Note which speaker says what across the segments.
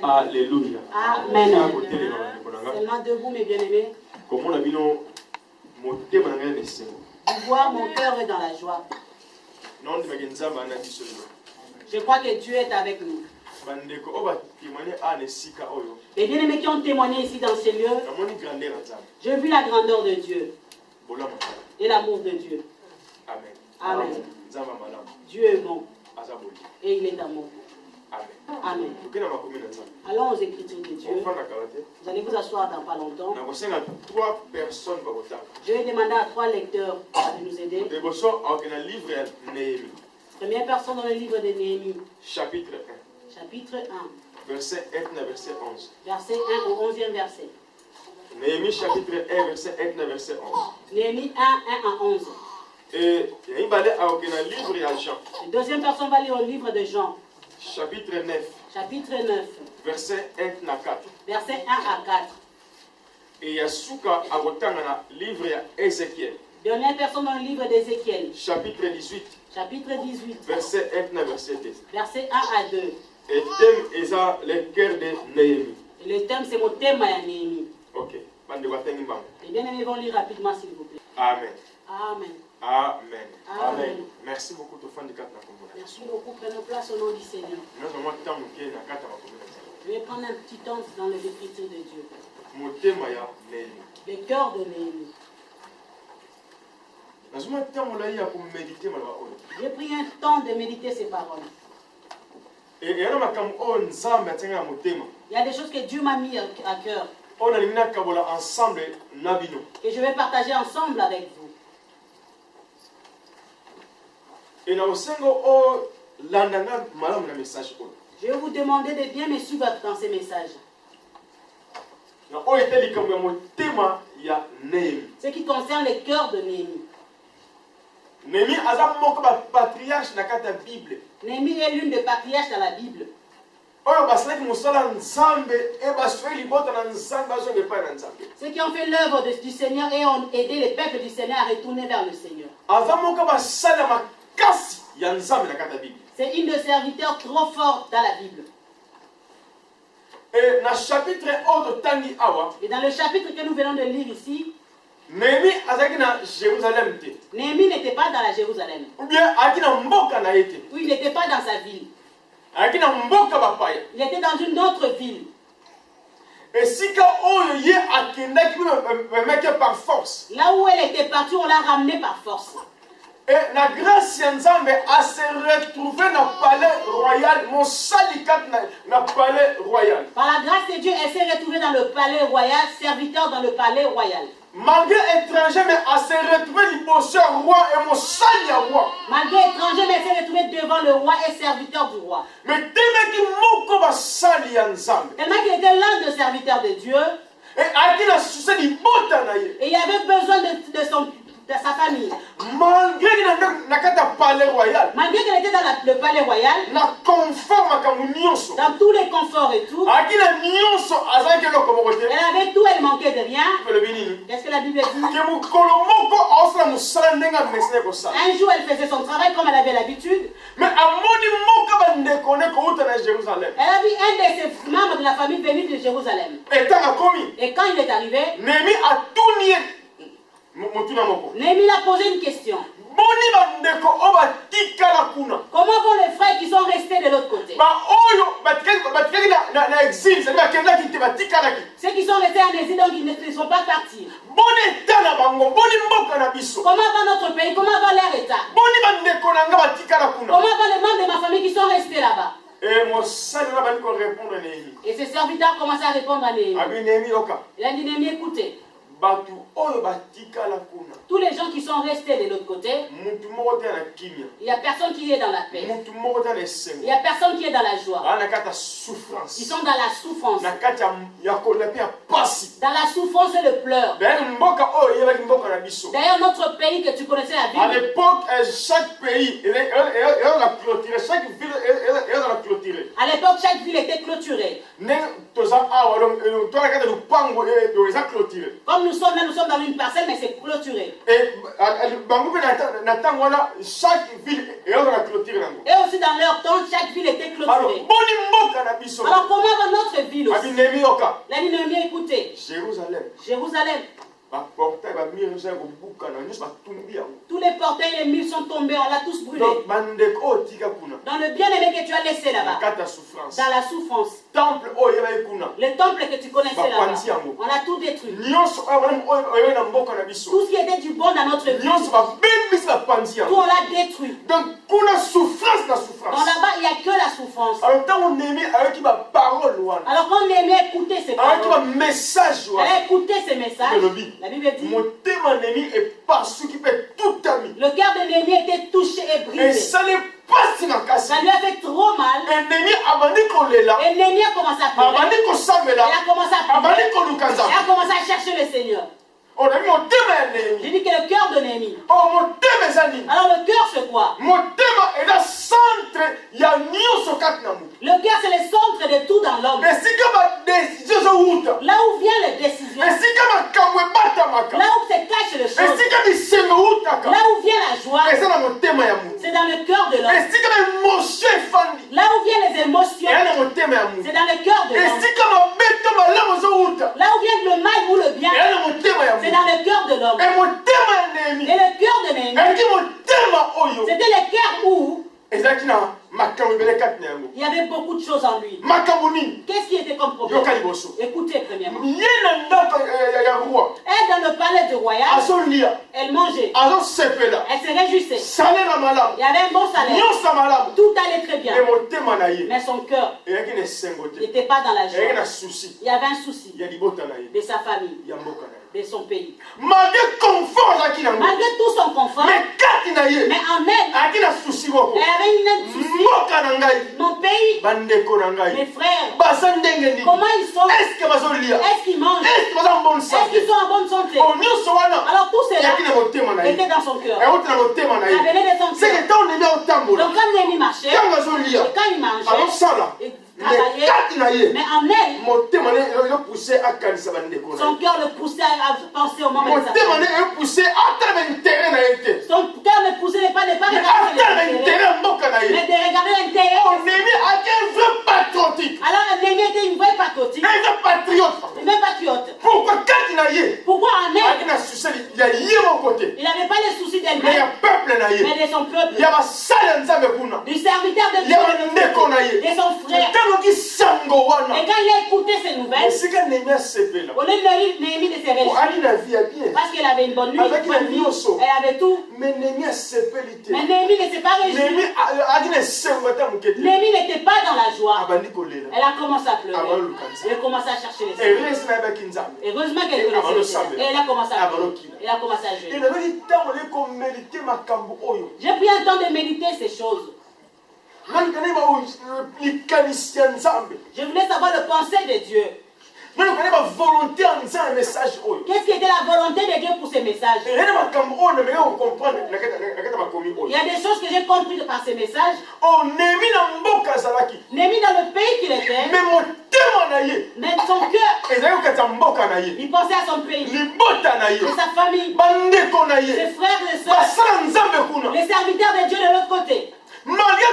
Speaker 1: Alléluia.
Speaker 2: Amen. Seulement debout, mes bien-aimés. Voir mon cœur est dans la joie. Je crois que Dieu est avec nous. Les bien-aimés qui ont témoigné ici dans ces lieux, j'ai vu la grandeur de Dieu et l'amour de Dieu.
Speaker 1: Amen.
Speaker 2: Amen. Dieu est bon et il est amour. Amen. Allons aux Écritures de Dieu. Vous allez vous asseoir dans pas longtemps. Je vais demander à 3 lecteurs de nous aider. Première personne dans le livre de Néhémie.
Speaker 1: Chapitre 1.
Speaker 2: Chapitre 1.
Speaker 1: Verset 1 à verset 11.
Speaker 2: Verset 1 au 11e verset.
Speaker 1: Néhémie chapitre 1, verset 1 à verset 11.
Speaker 2: Néhémie 1, 1 à 11.
Speaker 1: Et il va aller à livre de Jean.
Speaker 2: La deuxième personne va lire au livre de Jean.
Speaker 1: Chapitre 9.
Speaker 2: Chapitre 9.
Speaker 1: Verset 1 à 4.
Speaker 2: Verset 1 à 4.
Speaker 1: Et Yasuka a retenu livre Ézéchiel.
Speaker 2: Dernière personne dans le livre d'Ézéchiel.
Speaker 1: Chapitre 18.
Speaker 2: Chapitre 18.
Speaker 1: Verset 1 à verset 2.
Speaker 2: Verset 1 à 2.
Speaker 1: Et thème est ça le cœur de Néhémie.
Speaker 2: Et le thème, c'est mon thème à Néhémie.
Speaker 1: Ok.
Speaker 2: Les bien-aimés vont lire rapidement, s'il vous plaît.
Speaker 1: Amen.
Speaker 2: Amen.
Speaker 1: Amen.
Speaker 2: Amen.
Speaker 1: Merci beaucoup de faire du cadre.
Speaker 2: Merci beaucoup. Prenons place au nom du Seigneur. Je vais prendre un petit temps dans l'écriture de Dieu. Le cœur de Néhémie. J'ai pris un temps de méditer ces paroles. Il y a des choses que Dieu m'a mis à cœur. Que je vais partager ensemble avec vous.
Speaker 1: Je
Speaker 2: vais vous demander de bien me suivre dans ces messages. Ce qui concerne le cœur de Néhémie. Néhémie est l'une des patriarches dans la Bible. Ceux qui ont fait l'œuvre du Seigneur et ont aidé les peuples du Seigneur à retourner vers le Seigneur. C'est une de serviteurs trop forts dans la Bible. Et dans le chapitre que nous venons de lire ici, Néhémie n'était pas dans la Jérusalem. Ou il n'était pas dans sa ville. Il était dans une autre ville. Là où elle était partie, on l'a ramenée par force.
Speaker 1: Et la grâce Nzambe a se retrouvé dans le palais royal, mon salicat dans le palais royal.
Speaker 2: Par la grâce de Dieu, elle s'est retrouvée dans le palais royal, serviteur dans le palais royal.
Speaker 1: Malgré étranger, mais elle s'est retrouvée du roi et mon salia roi.
Speaker 2: Malgré étranger, mais elle s'est retrouvée devant le roi et serviteur du roi.
Speaker 1: Mais tellement
Speaker 2: qu'il était l'un des serviteurs de Dieu.
Speaker 1: Et
Speaker 2: il avait besoin de sa famille.
Speaker 1: Malgré qu'elle était dans le palais royal,
Speaker 2: dans tous les conforts et tout, elle avait tout, elle manquait de rien. Qu'est-ce que la Bible dit? Un jour elle faisait son travail comme elle avait l'habitude.
Speaker 1: Mais elle
Speaker 2: a vu un de ses membres de la famille venir de Jérusalem. Et quand il est arrivé, Néhémie a posé une question. Comment vont les frères qui sont restés de l'autre côté? Ceux qui sont restés en exil, donc ils ne sont pas partis. Comment va notre pays? Comment va leur état? Comment vont les membres de ma famille qui sont restés là-bas? Et ses serviteurs commencent à répondre à Néhémie. Il a dit, Néhémie, écoutez. Tous les gens qui sont restés de l'autre côté, il n'y a personne qui est dans la paix. Il n'y a personne qui est dans la joie. Ils sont dans la souffrance. Dans la souffrance et le pleur. D'ailleurs, notre pays que tu connaissais la Bible.
Speaker 1: À l'époque, chaque pays, chaque ville est clôturée.
Speaker 2: À l'époque, chaque ville était clôturée. Comme nous sommes là, nous sommes dans une parcelle, mais c'est clôturé.
Speaker 1: Et chaque ville est clôturée.
Speaker 2: Et aussi dans leur temps, chaque ville était clôturée. Alors comment va notre ville aussi? La Néhémie, écoutez. Jérusalem. Tous les portails et les murs sont tombés, on l'a tous brûlé. Dans le bien-aimé que tu as laissé là-bas. Dans la souffrance. Le temple que tu connaissais là-bas. On a tout détruit. Tout ce qui était du bon dans notre vie. Tout on l'a détruit.
Speaker 1: Donc, pour la souffrance,
Speaker 2: Donc là-bas, il n'y a que la souffrance.
Speaker 1: Alors quand Néhémie
Speaker 2: a écouté ces paroles, elle a écouté ces messages. La Bible dit,
Speaker 1: le
Speaker 2: cœur de Néhémie était touché et brisé.
Speaker 1: Et ça lui
Speaker 2: a fait trop mal. Et Néhémie a commencé à pleurer. Il a commencé à pleurer. Il a commencé à chercher le Seigneur. J'ai dit que le cœur de Néhémie. Alors le cœur c'est quoi? Le cœur, c'est le centre de tout dans l'homme. Là où viennent les décisions. Là où se cachent les choses. Là où vient la joie. C'est dans le cœur de l'homme. Là où viennent les émotions. C'est dans le cœur de l'homme. Là où vient le mal ou le bien. C'est dans le cœur de l'homme. Et le cœur de Néhémie. C'était le cœur où il y avait beaucoup de choses en lui. Qu'est-ce qui était comme problème? Écoutez premièrement. Elle dans le palais du royal, elle mangeait. Elle se réjouissait. Il y avait un bon salaire. Tout allait très bien. Mais son cœur n'était pas dans la joie. Il y avait un souci de sa famille, de son pays. Malgré tout son confort, mais en elle, elle avait un souci. Mon pays, mes frères, comment ils sont? Est-ce qu'ils mangent? Est-ce qu'ils sont en bonne santé? Alors tout cela était dans son cœur. Ça venait de son cœur. Donc quand Néhémie marchait, et quand il mangeait, il travaillait, mais en elle, son cœur le poussait à penser au moment de sa famille. Son cœur ne poussait pas de regarder l'intérêt, mais de regarder l'intérêt. Alors Néhémie était une vraie patriotique. Une vraie patriote. Pourquoi en elle, il n'avait pas les soucis d'elle-même, mais de son peuple, du serviteur de Dieu, de son frère. Et quand il a écouté ces nouvelles, au lieu de Néhémie de se réjouir, parce qu'elle avait une bonne nuit, elle avait tout. Mais Néhémie ne s'est pas réjoui. Néhémie n'était pas dans la joie. Elle a commencé à pleurer. Elle a commencé à chercher les Seigneur. Heureusement qu'elle connaissait le Seigneur. Et elle a commencé à pleurer. Elle a commencé à jeûner. J'ai pris un temps de méditer ces choses. Je voulais savoir le pensée de Dieu. Qu'est-ce qui était la volonté de Dieu pour ces messages? Il y a des choses que j'ai comprises par ces messages. Néhémie dans le pays qu'il était, mais son cœur, il pensait à son pays, à sa famille, ses frères et sœurs, les serviteurs de Dieu de l'autre côté. Malgré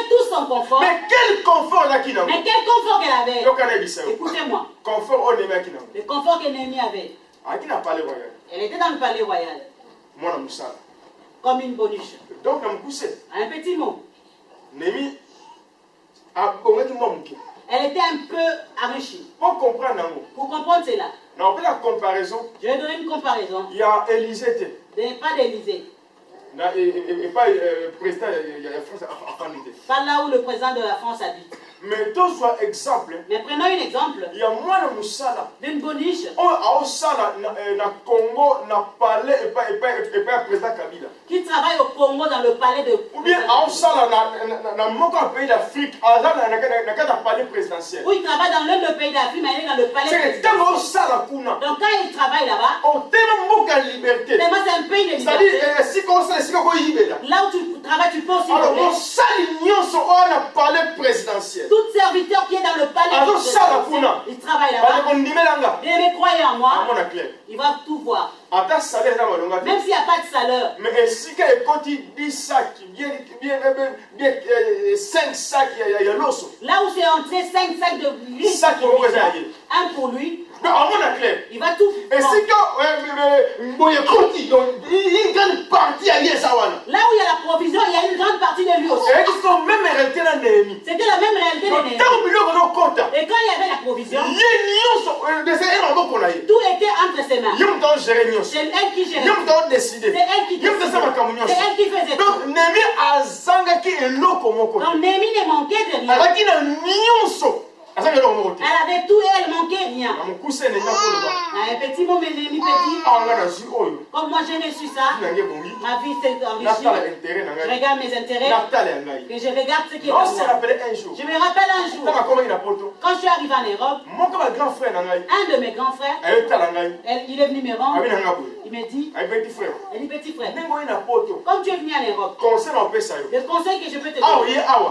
Speaker 2: tout son confort. Mais quel confort qu'elle avait. Écoutez-moi. Le confort que Néhémie avait. Elle était dans le palais royal. Comme une boniche. Un petit mot. Elle était un peu enrichie. Pour comprendre cela, je vais donner une comparaison.
Speaker 1: Il y a Élysée.
Speaker 2: Pas d'Élysée. Pas là où le président de la France habite.
Speaker 1: Mais deux soit exemple.
Speaker 2: Mais prenons un exemple.
Speaker 1: Il y a moins de moussala.
Speaker 2: D'une boniche.
Speaker 1: Congo n'a palais et pas président Kabila.
Speaker 2: Qui travaille au Congo dans le palais de.
Speaker 1: Ou bien à Osala dans mon pays d'Afrique, dans le palais présidentiel.
Speaker 2: Ou il travaille dans l'un des pays d'Afrique, mais il est dans le palais présidentiel. Donc quand il travaille là-bas,
Speaker 1: liberté.
Speaker 2: C'est un pays de liberté. Là où tu travailles, tu peux aussi voler. Tout serviteur qui est dans le palais présidentiel, il travaille là-bas. Et il croyez en moi, il va tout voir. Même s'il n'y a pas de salaire.
Speaker 1: Mais si quand il dit 10 sacs, bien 5 sacs,
Speaker 2: là où c'est entré 5 sacs de riz, un pour lui, il va tout
Speaker 1: faire. Et si quand une grande partie à Yesawana.
Speaker 2: Là où il y a la provision, il y a une grande partie de lui aussi. C'était la même réalité de Néhémie. Et quand il y avait la provision, tout était entre ses mains. C'est elle qui gérait. C'est elle qui décidait. C'est elle qui faisait tout. Donc Néhémie ne manquait de rien. Elle avait tout et elle manquait rien. Un petit mot, petit. Comme moi je n'ai su ça, ma vie s'est enrichie. Je regarde mes intérêts. Que je regarde ce qui est pour moi. Je me rappelle un jour, quand je suis arrivé en Europe, un de mes grands frères, il est venu me rendre. Il me dit, petit frère, comme tu es venu en Europe, le conseil que je peux te donner,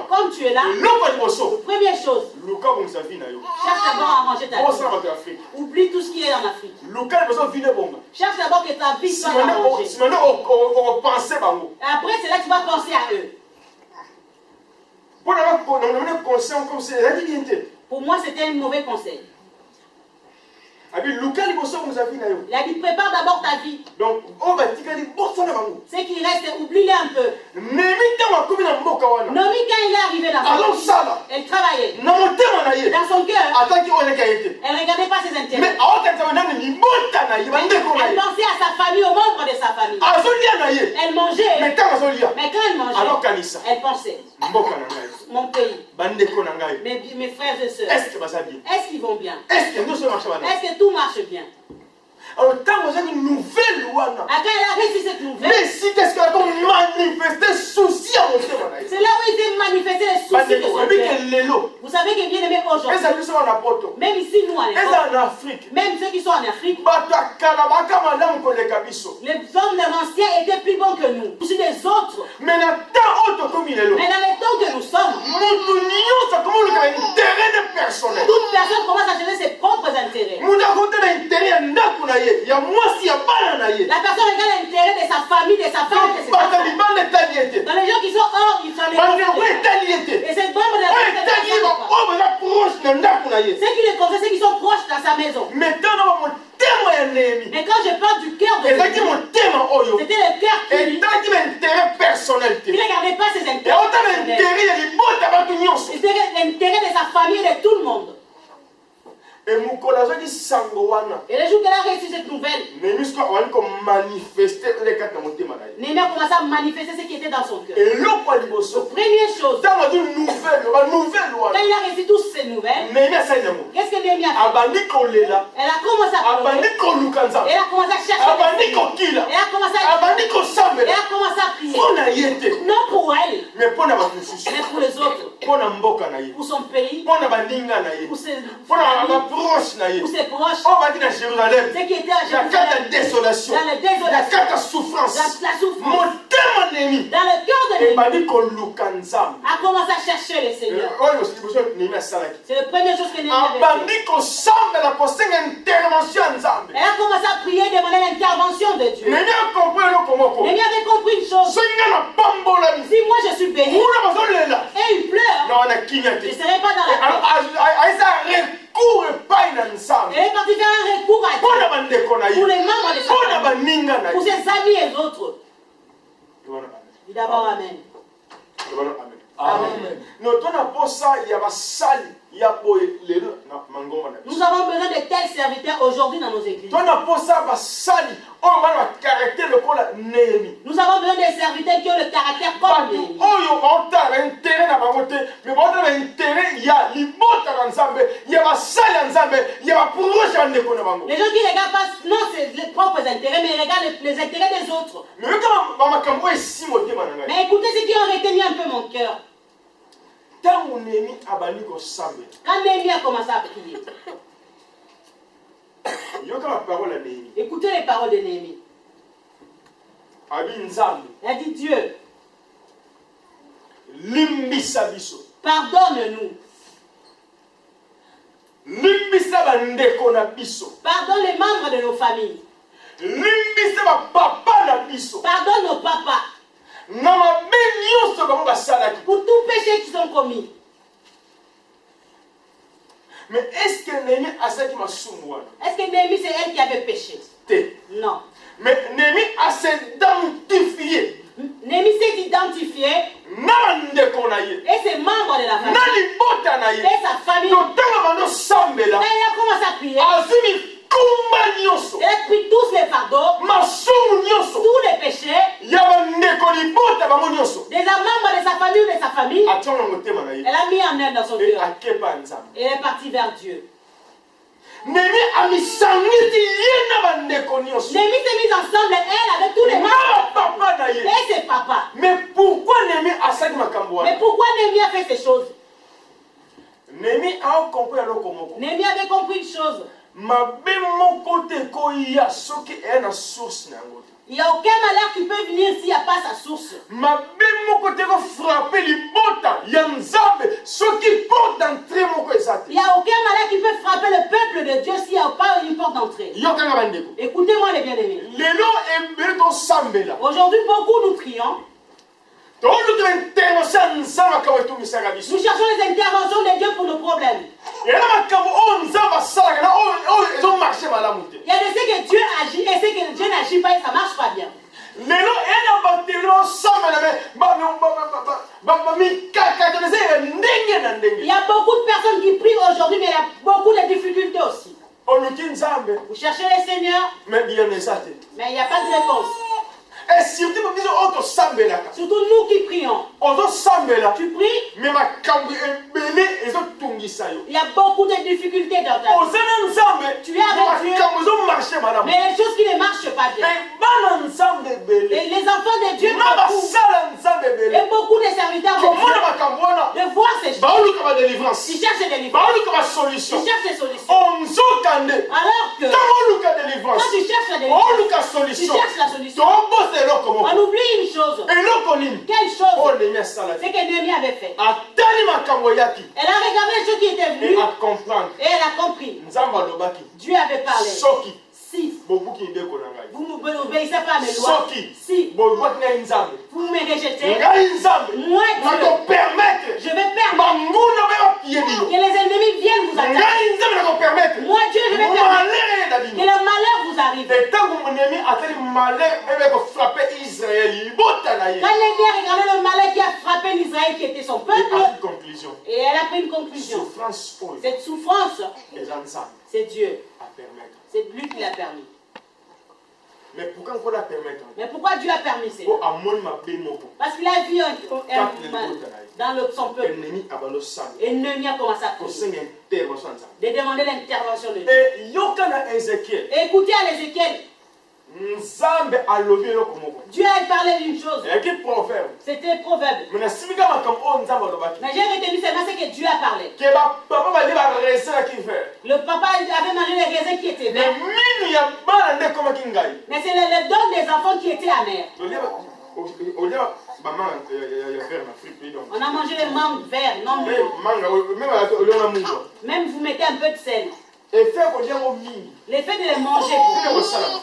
Speaker 2: comme tu es là, première chose, cherche d'abord à arranger ta vie. Oublie tout ce qui est en Afrique. Cherche d'abord que ta vie soit arrangée. Et après, c'est là que tu vas penser à eux. Pour moi, c'était un mauvais conseil. Il a dit, prépare d'abord ta vie.
Speaker 1: Donc,
Speaker 2: Ce qui reste, oublie-les un peu. Nomi, quand il est arrivé là-bas, elle travaillait. Dans son cœur, elle ne regardait pas ses intérêts. Elle pensait à sa famille, aux membres de sa famille. Elle mangeait. Mais quand elle mangeait, elle pensait, mon pays, mes frères et sœurs, est-ce qu'ils vont bien? Est-ce que tout marche bien?
Speaker 1: Alors, quand vous avez une nouvelle loi,
Speaker 2: cette nouvelle,
Speaker 1: mais si qu'est-ce qu'elle a manifesté souci à mon Dieu,
Speaker 2: c'est là où il s'est manifesté les soucis de son cœur. Vous savez que bien aimé aujourd'hui, même ici nous en Afrique, même ceux qui sont en Afrique, les hommes de l'ancien étaient plus bons que nous. Aussi les autres.
Speaker 1: Mais dans le temps
Speaker 2: que nous sommes, toute personne commence à chercher ses propres intérêts. La personne regarde l'intérêt de sa famille, de sa femme, de ses enfants. Dans les gens qui sont hors, ils sont les et c'est bon de ceux qui les conseillent, ceux qui sont proches dans sa maison. Mais quand je parle du cœur de Dieu, c'était le cœur qui ne regardait pas ses intérêts. C'était l'intérêt de sa famille et de tout le monde. Et le jour qu'elle a reçu cette nouvelle, Néhémie a commencé à manifester ce qui était dans son cœur. Première chose, quand il a reçu toutes ces nouvelles, qu'est-ce que Néhémie a fait? Elle a commencé à pleurer. Elle a commencé à chercher. Elle a commencé à prier. Non pour elle, mais pour les autres. Pour son pays. Pour ses proches. Ceux qui étaient à Jérusalem. Dans la désolation.
Speaker 1: La souffrance.
Speaker 2: Dans le cœur de Néhémie, a commencé à chercher le Seigneur. C'est la première chose que Néhémie avait fait. Elle a commencé à prier, demander l'intervention de Dieu. Néhémie avait compris une chose. Si moi je suis béni et il pleure, je ne serai pas dans la paix. Elle est partie faire un recours à Dieu pour les membres de sa famille, pour ses amis et autres. Dis d'abord Amen. Amen. Nous avons besoin de tels serviteurs aujourd'hui dans nos églises. Nous avons besoin de serviteurs qui ont le caractère comme Néhémie. Les gens qui regardent pas, non, c'est les propres intérêts, mais ils regardent les intérêts des autres. Mais écoutez ce qui a retenu un peu mon cœur. Quand Néhémie a commencé à prier, écoutez les paroles de Néhémie. Elle a dit Dieu, pardonne-nous. Pardonne les membres de nos familles. Pardonne nos papas. Pour tout péché qu'ils ont commis.
Speaker 1: Mais est-ce que Néhémie a cette
Speaker 2: Est-ce que Néhémie c'est elle qui avait péché? Non.
Speaker 1: Mais Néhémie a s'identifié.
Speaker 2: Néhémie s'est identifié. Et ses membres de la famille. Et sa famille. Elle a commencé à prier. Elle a pris tous les fardeaux. Tous les péchés. Des membres de sa famille ou de sa famille. famille. Elle a mis en elle dans son cœur. Et elle est partie vers Dieu.
Speaker 1: Némi s'est
Speaker 2: mise ensemble, elle, avec tous les membres. Et ses papas.
Speaker 1: Mais pourquoi Némi a fait
Speaker 2: Mais pourquoi Némi a fait ces choses?
Speaker 1: Némi
Speaker 2: avait compris une chose. Il n'y a aucun malheur qui peut venir s'il n'y a pas sa source.
Speaker 1: Il n'y a
Speaker 2: aucun malheur qui peut frapper le peuple de Dieu s'il n'y a pas une porte d'entrée. Écoutez-moi les bien-aimés. Aujourd'hui, beaucoup nous prions. Nous cherchons les interventions de Dieu pour nos problèmes. Il y a de ce que Dieu agit et ce que Dieu n'agit pas et ça ne marche pas bien. Il y a beaucoup de personnes qui prient aujourd'hui, mais il y a beaucoup de difficultés aussi. Vous cherchez les seigneurs, mais il n'y a pas de réponse.
Speaker 1: Et surtout
Speaker 2: nous qui prions. Tu pries,
Speaker 1: mais
Speaker 2: il y a beaucoup de difficultés dans ta vie. Tu es avec Dieu, mais les choses qui ne marchent pas bien. Et les enfants de Dieu, et beaucoup de serviteurs de voir ces choses. Ils cherchent des délivrances. Ils cherchent des solutions. Alors que quand tu cherches la délivrance, tu cherches la solution. On oublie une chose. Quelle chose? C'est que Némi avait fait. Elle a regardé ce qui était venu. Et elle a compris. Dieu avait parlé. Si vous ne m'obéissez pas à mes lois, si vous me rejetez, moi je vais permettre que les ennemis viennent vous attaquer. Moi Dieu, je vais permettre que le malheur vous arrive. Quand Némi a regardé le malheur qui a frappé l'Israël qui était son peuple, et elle a pris une conclusion. Cette souffrance, c'est Dieu. C'est lui qui l'a permis.
Speaker 1: Mais pourquoi
Speaker 2: Dieu a permis ça? Parce qu'il a vu un mal dans son peuple. Et Némi a commencé à prier. De demander l'intervention de Dieu. Et écoutez à l'Ézéchiel. Dieu a parlé d'une chose. C'était proverbe. Mais j'ai retenu seulement ce que Dieu a parlé. Le papa avait mangé les raisins qui étaient verts. Mais c'est le don des enfants qui étaient amers. On a mangé les mangues verts, non mûres. Même vous mettez un peu de sel. L'effet de les manger,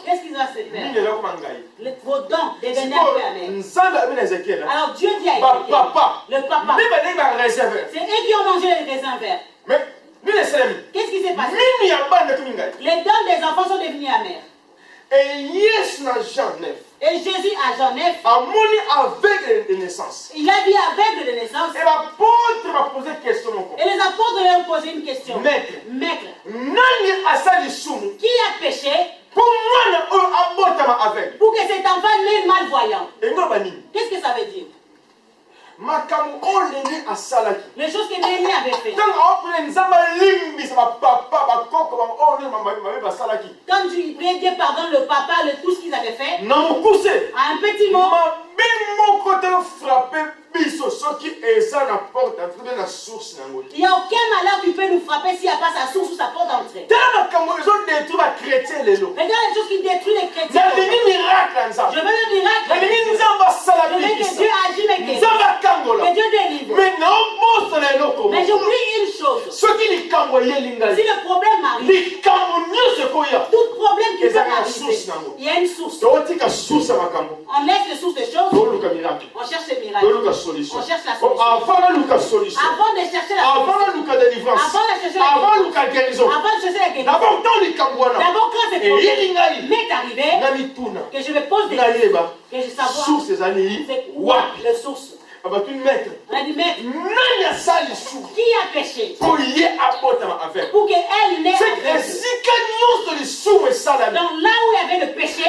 Speaker 2: qu'est-ce qui va se faire? Vos dents devenaient un peu amers. Alors Dieu dit à Ézéchiel, le papa, c'est eux qui ont mangé les raisins verts. Qu'est-ce qui s'est passé? Les dents des enfants sont devenues amères. Et Jésus à Jean 9, il a vu aveugle de naissance. Et les apôtres lui ont posé une question. Maître, qui a péché pour que cet enfant naisse malvoyant? Qu'est-ce que ça veut dire? Les choses que Némi avait fait. Quand tu priais Dieu pardonne le papa, tout ce qu'ils avaient fait, à un petit mot, il n'y a aucun malheur qui peut nous frapper s'il n'y a pas sa source ou sa porte d'entrée. Regarde les choses qui détruisent les chrétiens. Je veux le miracle. Je veux que Dieu agisse, que Dieu délivre. Mais j'oublie une chose. Si le problème arrive, tout problème qui peut arriver, il y a une source. On laisse les sources des choses. On cherche les miracles. On cherche la solution. Avant de chercher la solution. Avant de chercher la guérison. D'abord quand c'est m'est arrivé, que je me pose des questions, que je savoir c'est quoi la source. On a dit maître, qui a péché pour qu'elle n'ait aveugle? Donc là où il y avait le péché,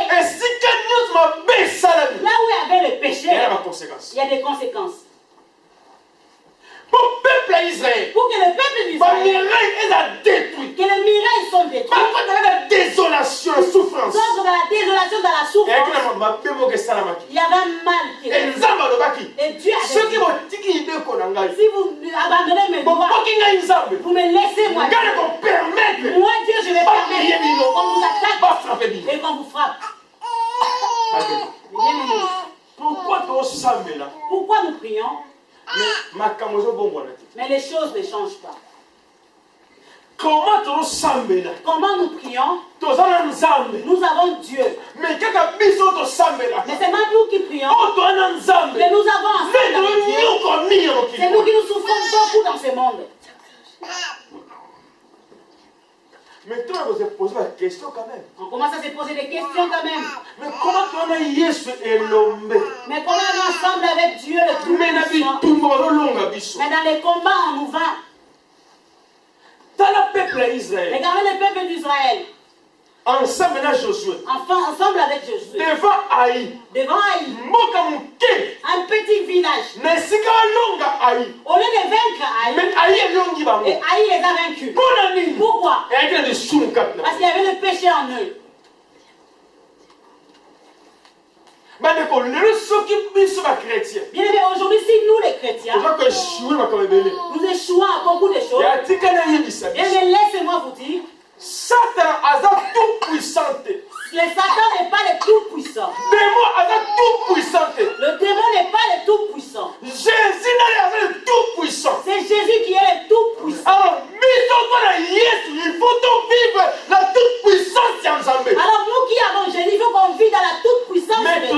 Speaker 2: il y a des conséquences.
Speaker 1: ya Israël.
Speaker 2: Pour que le peuple
Speaker 1: Ba
Speaker 2: d'Israël,
Speaker 1: miraille est détruit.
Speaker 2: que les mirailles sont détruits.
Speaker 1: Ba kwa dans la désolation, la souffrance.
Speaker 2: Sont dans la désolation, dans la
Speaker 1: Et
Speaker 2: souffrance.
Speaker 1: que na mabe mo ke salamaki.
Speaker 2: Il y avait un mal qui
Speaker 1: Et
Speaker 2: était.
Speaker 1: nzamba lobaki.
Speaker 2: Et Dieu a
Speaker 1: Ceux qui
Speaker 2: dit,
Speaker 1: vont tiki ideko na ngai.
Speaker 2: si vous abandonnez mes
Speaker 1: Bon,
Speaker 2: droits,
Speaker 1: poki ngai nzambe.
Speaker 2: vous me laissez moi.
Speaker 1: Ngai ko permettre.
Speaker 2: Moi Dieu, je vais permettre qu'on vous
Speaker 1: Ba
Speaker 2: attaque
Speaker 1: frappe bien.
Speaker 2: et qu'on vous frappe.
Speaker 1: Ba
Speaker 2: Bien-aimés,
Speaker 1: pourquoi to sambela?
Speaker 2: pourquoi nous prions,
Speaker 1: Mais makambo zo bongo na ti.
Speaker 2: mais les choses ne changent pas?
Speaker 1: Comment to sambela?
Speaker 2: Comment nous prions?
Speaker 1: Tozana nzambe.
Speaker 2: Nous avons Dieu.
Speaker 1: Mais kaka biso to sambela.
Speaker 2: Mais c'est pas nous qui prions,
Speaker 1: Oh to ana nzambe.
Speaker 2: mais nous avons ensemble avec Dieu. C'est nous qui nous souffrons beaucoup dans ce monde.
Speaker 1: Mais toi, vous avez posé la question quand même.
Speaker 2: On commence à se poser des questions quand même.
Speaker 1: Mais comment tu as Yesu et l'homme?
Speaker 2: Mais comment on est ensemble avec Dieu le Tout-Puissant? Mais dans les combats, on nous va.
Speaker 1: Dans le peuple d'Israël.
Speaker 2: Regardez le peuple d'Israël.
Speaker 1: Ensemble avec Josué.
Speaker 2: Enfin, ensemble avec Josué.
Speaker 1: Devant Haï.
Speaker 2: Devant Haï. Un petit village. Au lieu de vaincre Haï. Et Haï les a vaincus. Pourquoi? Parce qu'il y avait le péché en eux. Bien aimé, aujourd'hui, si nous les chrétiens, nous échouons à beaucoup de choses. Bien aimé, laissez-moi vous dire,
Speaker 1: Satan a tout puissant.
Speaker 2: le Satan n'est pas le tout-puissant.
Speaker 1: Le
Speaker 2: démon n'est pas le tout-puissant.
Speaker 1: Jésus n'est le tout-puissant.
Speaker 2: C'est Jésus qui est le tout-puissant.
Speaker 1: Alors, il faut vivre la toute-puissance d'Ensemble.
Speaker 2: Alors, nous qui avons Jésus, il faut qu'on vive dans la toute-puissance de Dieu.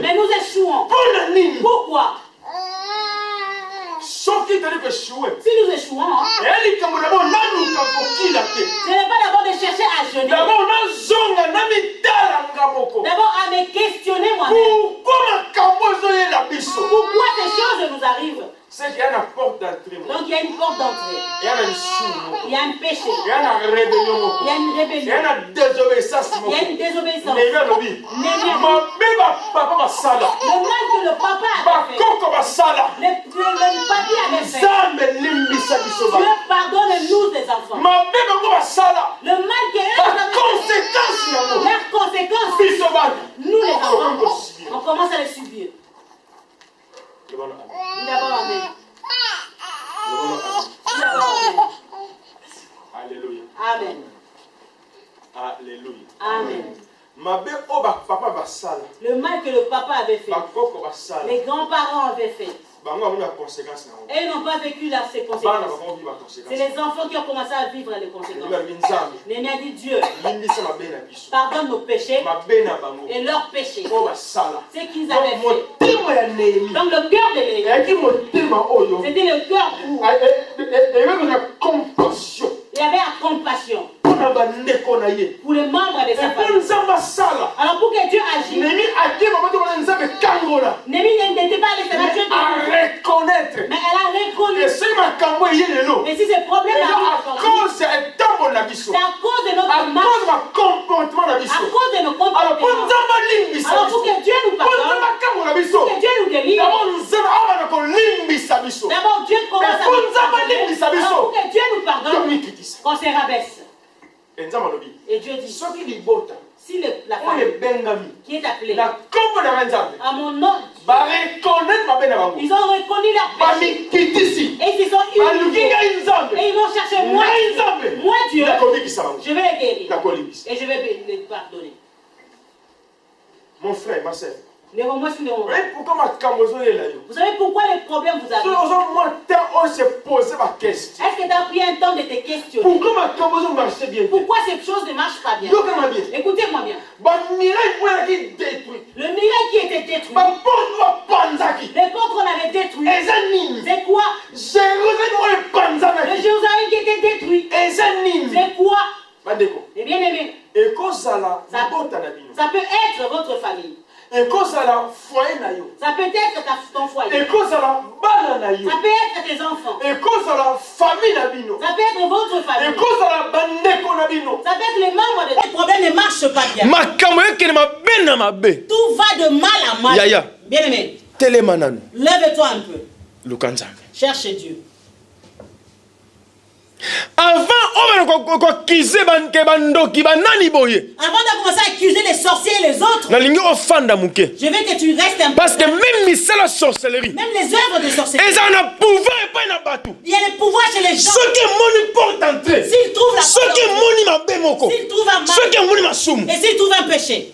Speaker 2: Mais nous échouons. Pourquoi? Si nous échouons, ce n'est pas d'abord de chercher à jeûner. D'abord à me questionner moi-même. Pourquoi ces choses nous arrivent?
Speaker 1: C'est qu'il y a une porte d'entrée.
Speaker 2: Donc il y a une porte d'entrée.
Speaker 1: Il y a
Speaker 2: Il y a un péché.
Speaker 1: Il y a une rébellion.
Speaker 2: Il y a une rébellion.
Speaker 1: Il y a une désobéissance.
Speaker 2: Il y a une désobéissance.
Speaker 1: Le mal que
Speaker 2: le papa a fait. Le papi avait fait. Dieu pardonne-nous des enfants. Le mal que leurs conséquences, nous les enfants, on commence à les subir. D'abord, amen.
Speaker 1: Alléluia.
Speaker 2: Amen.
Speaker 1: Alléluia.
Speaker 2: Amen.
Speaker 1: Le
Speaker 2: mal que le papa avait fait, les grands-parents avaient fait. Et ils n'ont pas vécu ces conséquences. C'est les enfants qui ont commencé à vivre les conséquences. Néhémie a dit Dieu, pardonne nos péchés et leurs péchés. Ce qu'ils avaient fait. Donc le cœur de Néhémie, c'était le cœur pour. Il y avait la compassion pour les membres de sa famille. Alors pour que Dieu agisse, Néhémie n'était pas allée se Dieu
Speaker 1: reconnaître.
Speaker 2: Mais elle a reconnu. Et si ce problème arrive aujourd'hui, c'est à cause de notre marche, à cause de nos comportements. Alors pour que Dieu nous pardonne, pour que Dieu nous délivre, d'abord Dieu commence à nous pardonner. Alors pour que Dieu nous pardonne, qu'on se rabaisse. Et Dieu dit, si la femme qui est appelée à mon nom, ils ont reconnu leur péché et ils sont humiliés et ils vont chercher moi Dieu, je vais les guérir et je vais les pardonner.
Speaker 1: Mon frère, ma soeur,
Speaker 2: vous savez pourquoi les problèmes vous arrivent? Est-ce que tu as pris un temps de te questionner? Pourquoi ces choses ne marchent pas bien? Écoutez-moi bien. Le miracle qui était détruit, les portes qu'on avait détruites, c'est quoi? Le Jérusalem qui était détruit, c'est quoi? Et bien aimé, ça peut être votre famille. Ça peut être ton foyer. Ça peut être tes enfants. Ça peut être votre famille. Ça peut être les membres de tes problèmes ne marchent pas bien. Tout va de mal à mal. Bien aimé, lève-toi un peu. Cherche Dieu.
Speaker 1: Avant, on va accuser bandoki banani boye.
Speaker 2: Avant de commencer à accuser les sorciers et les autres,
Speaker 1: Na lingi ofanda muke.
Speaker 2: je veux que tu restes un peu.
Speaker 1: Parce que même c'est la sorcellerie.
Speaker 2: Même les œuvres de sorcellerie.
Speaker 1: Et ça on a pouvoir et pas na batu.
Speaker 2: Il y a le pouvoir chez les gens.
Speaker 1: Ceux qui moni porte entrée.
Speaker 2: S'ils trouvent la
Speaker 1: Ceux qui moni ma bemoko.
Speaker 2: s'ils trouvent un mal.
Speaker 1: Ceux qui moni ma soum.
Speaker 2: Et s'ils trouvent un péché.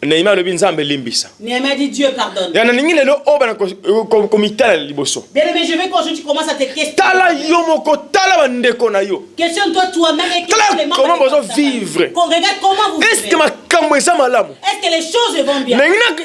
Speaker 1: Neymar le binzambe limbisa.
Speaker 2: Néhémie dit Dieu pardonne.
Speaker 1: Ya na ningi lelo oba na komitala liboso.
Speaker 2: Bien aimé, je veux qu'aujourd'hui tu commences à te questionner.
Speaker 1: Tala yo moko tala bandeko na yo.
Speaker 2: Questionne-toi toi-même et
Speaker 1: Tala
Speaker 2: les membres
Speaker 1: comment
Speaker 2: de
Speaker 1: vous
Speaker 2: ta famille.
Speaker 1: vivre.
Speaker 2: Qu'on regarde comment vous
Speaker 1: Est-ce
Speaker 2: vivez.
Speaker 1: que makambo eza malamu?
Speaker 2: Est-ce que les choses vont bien?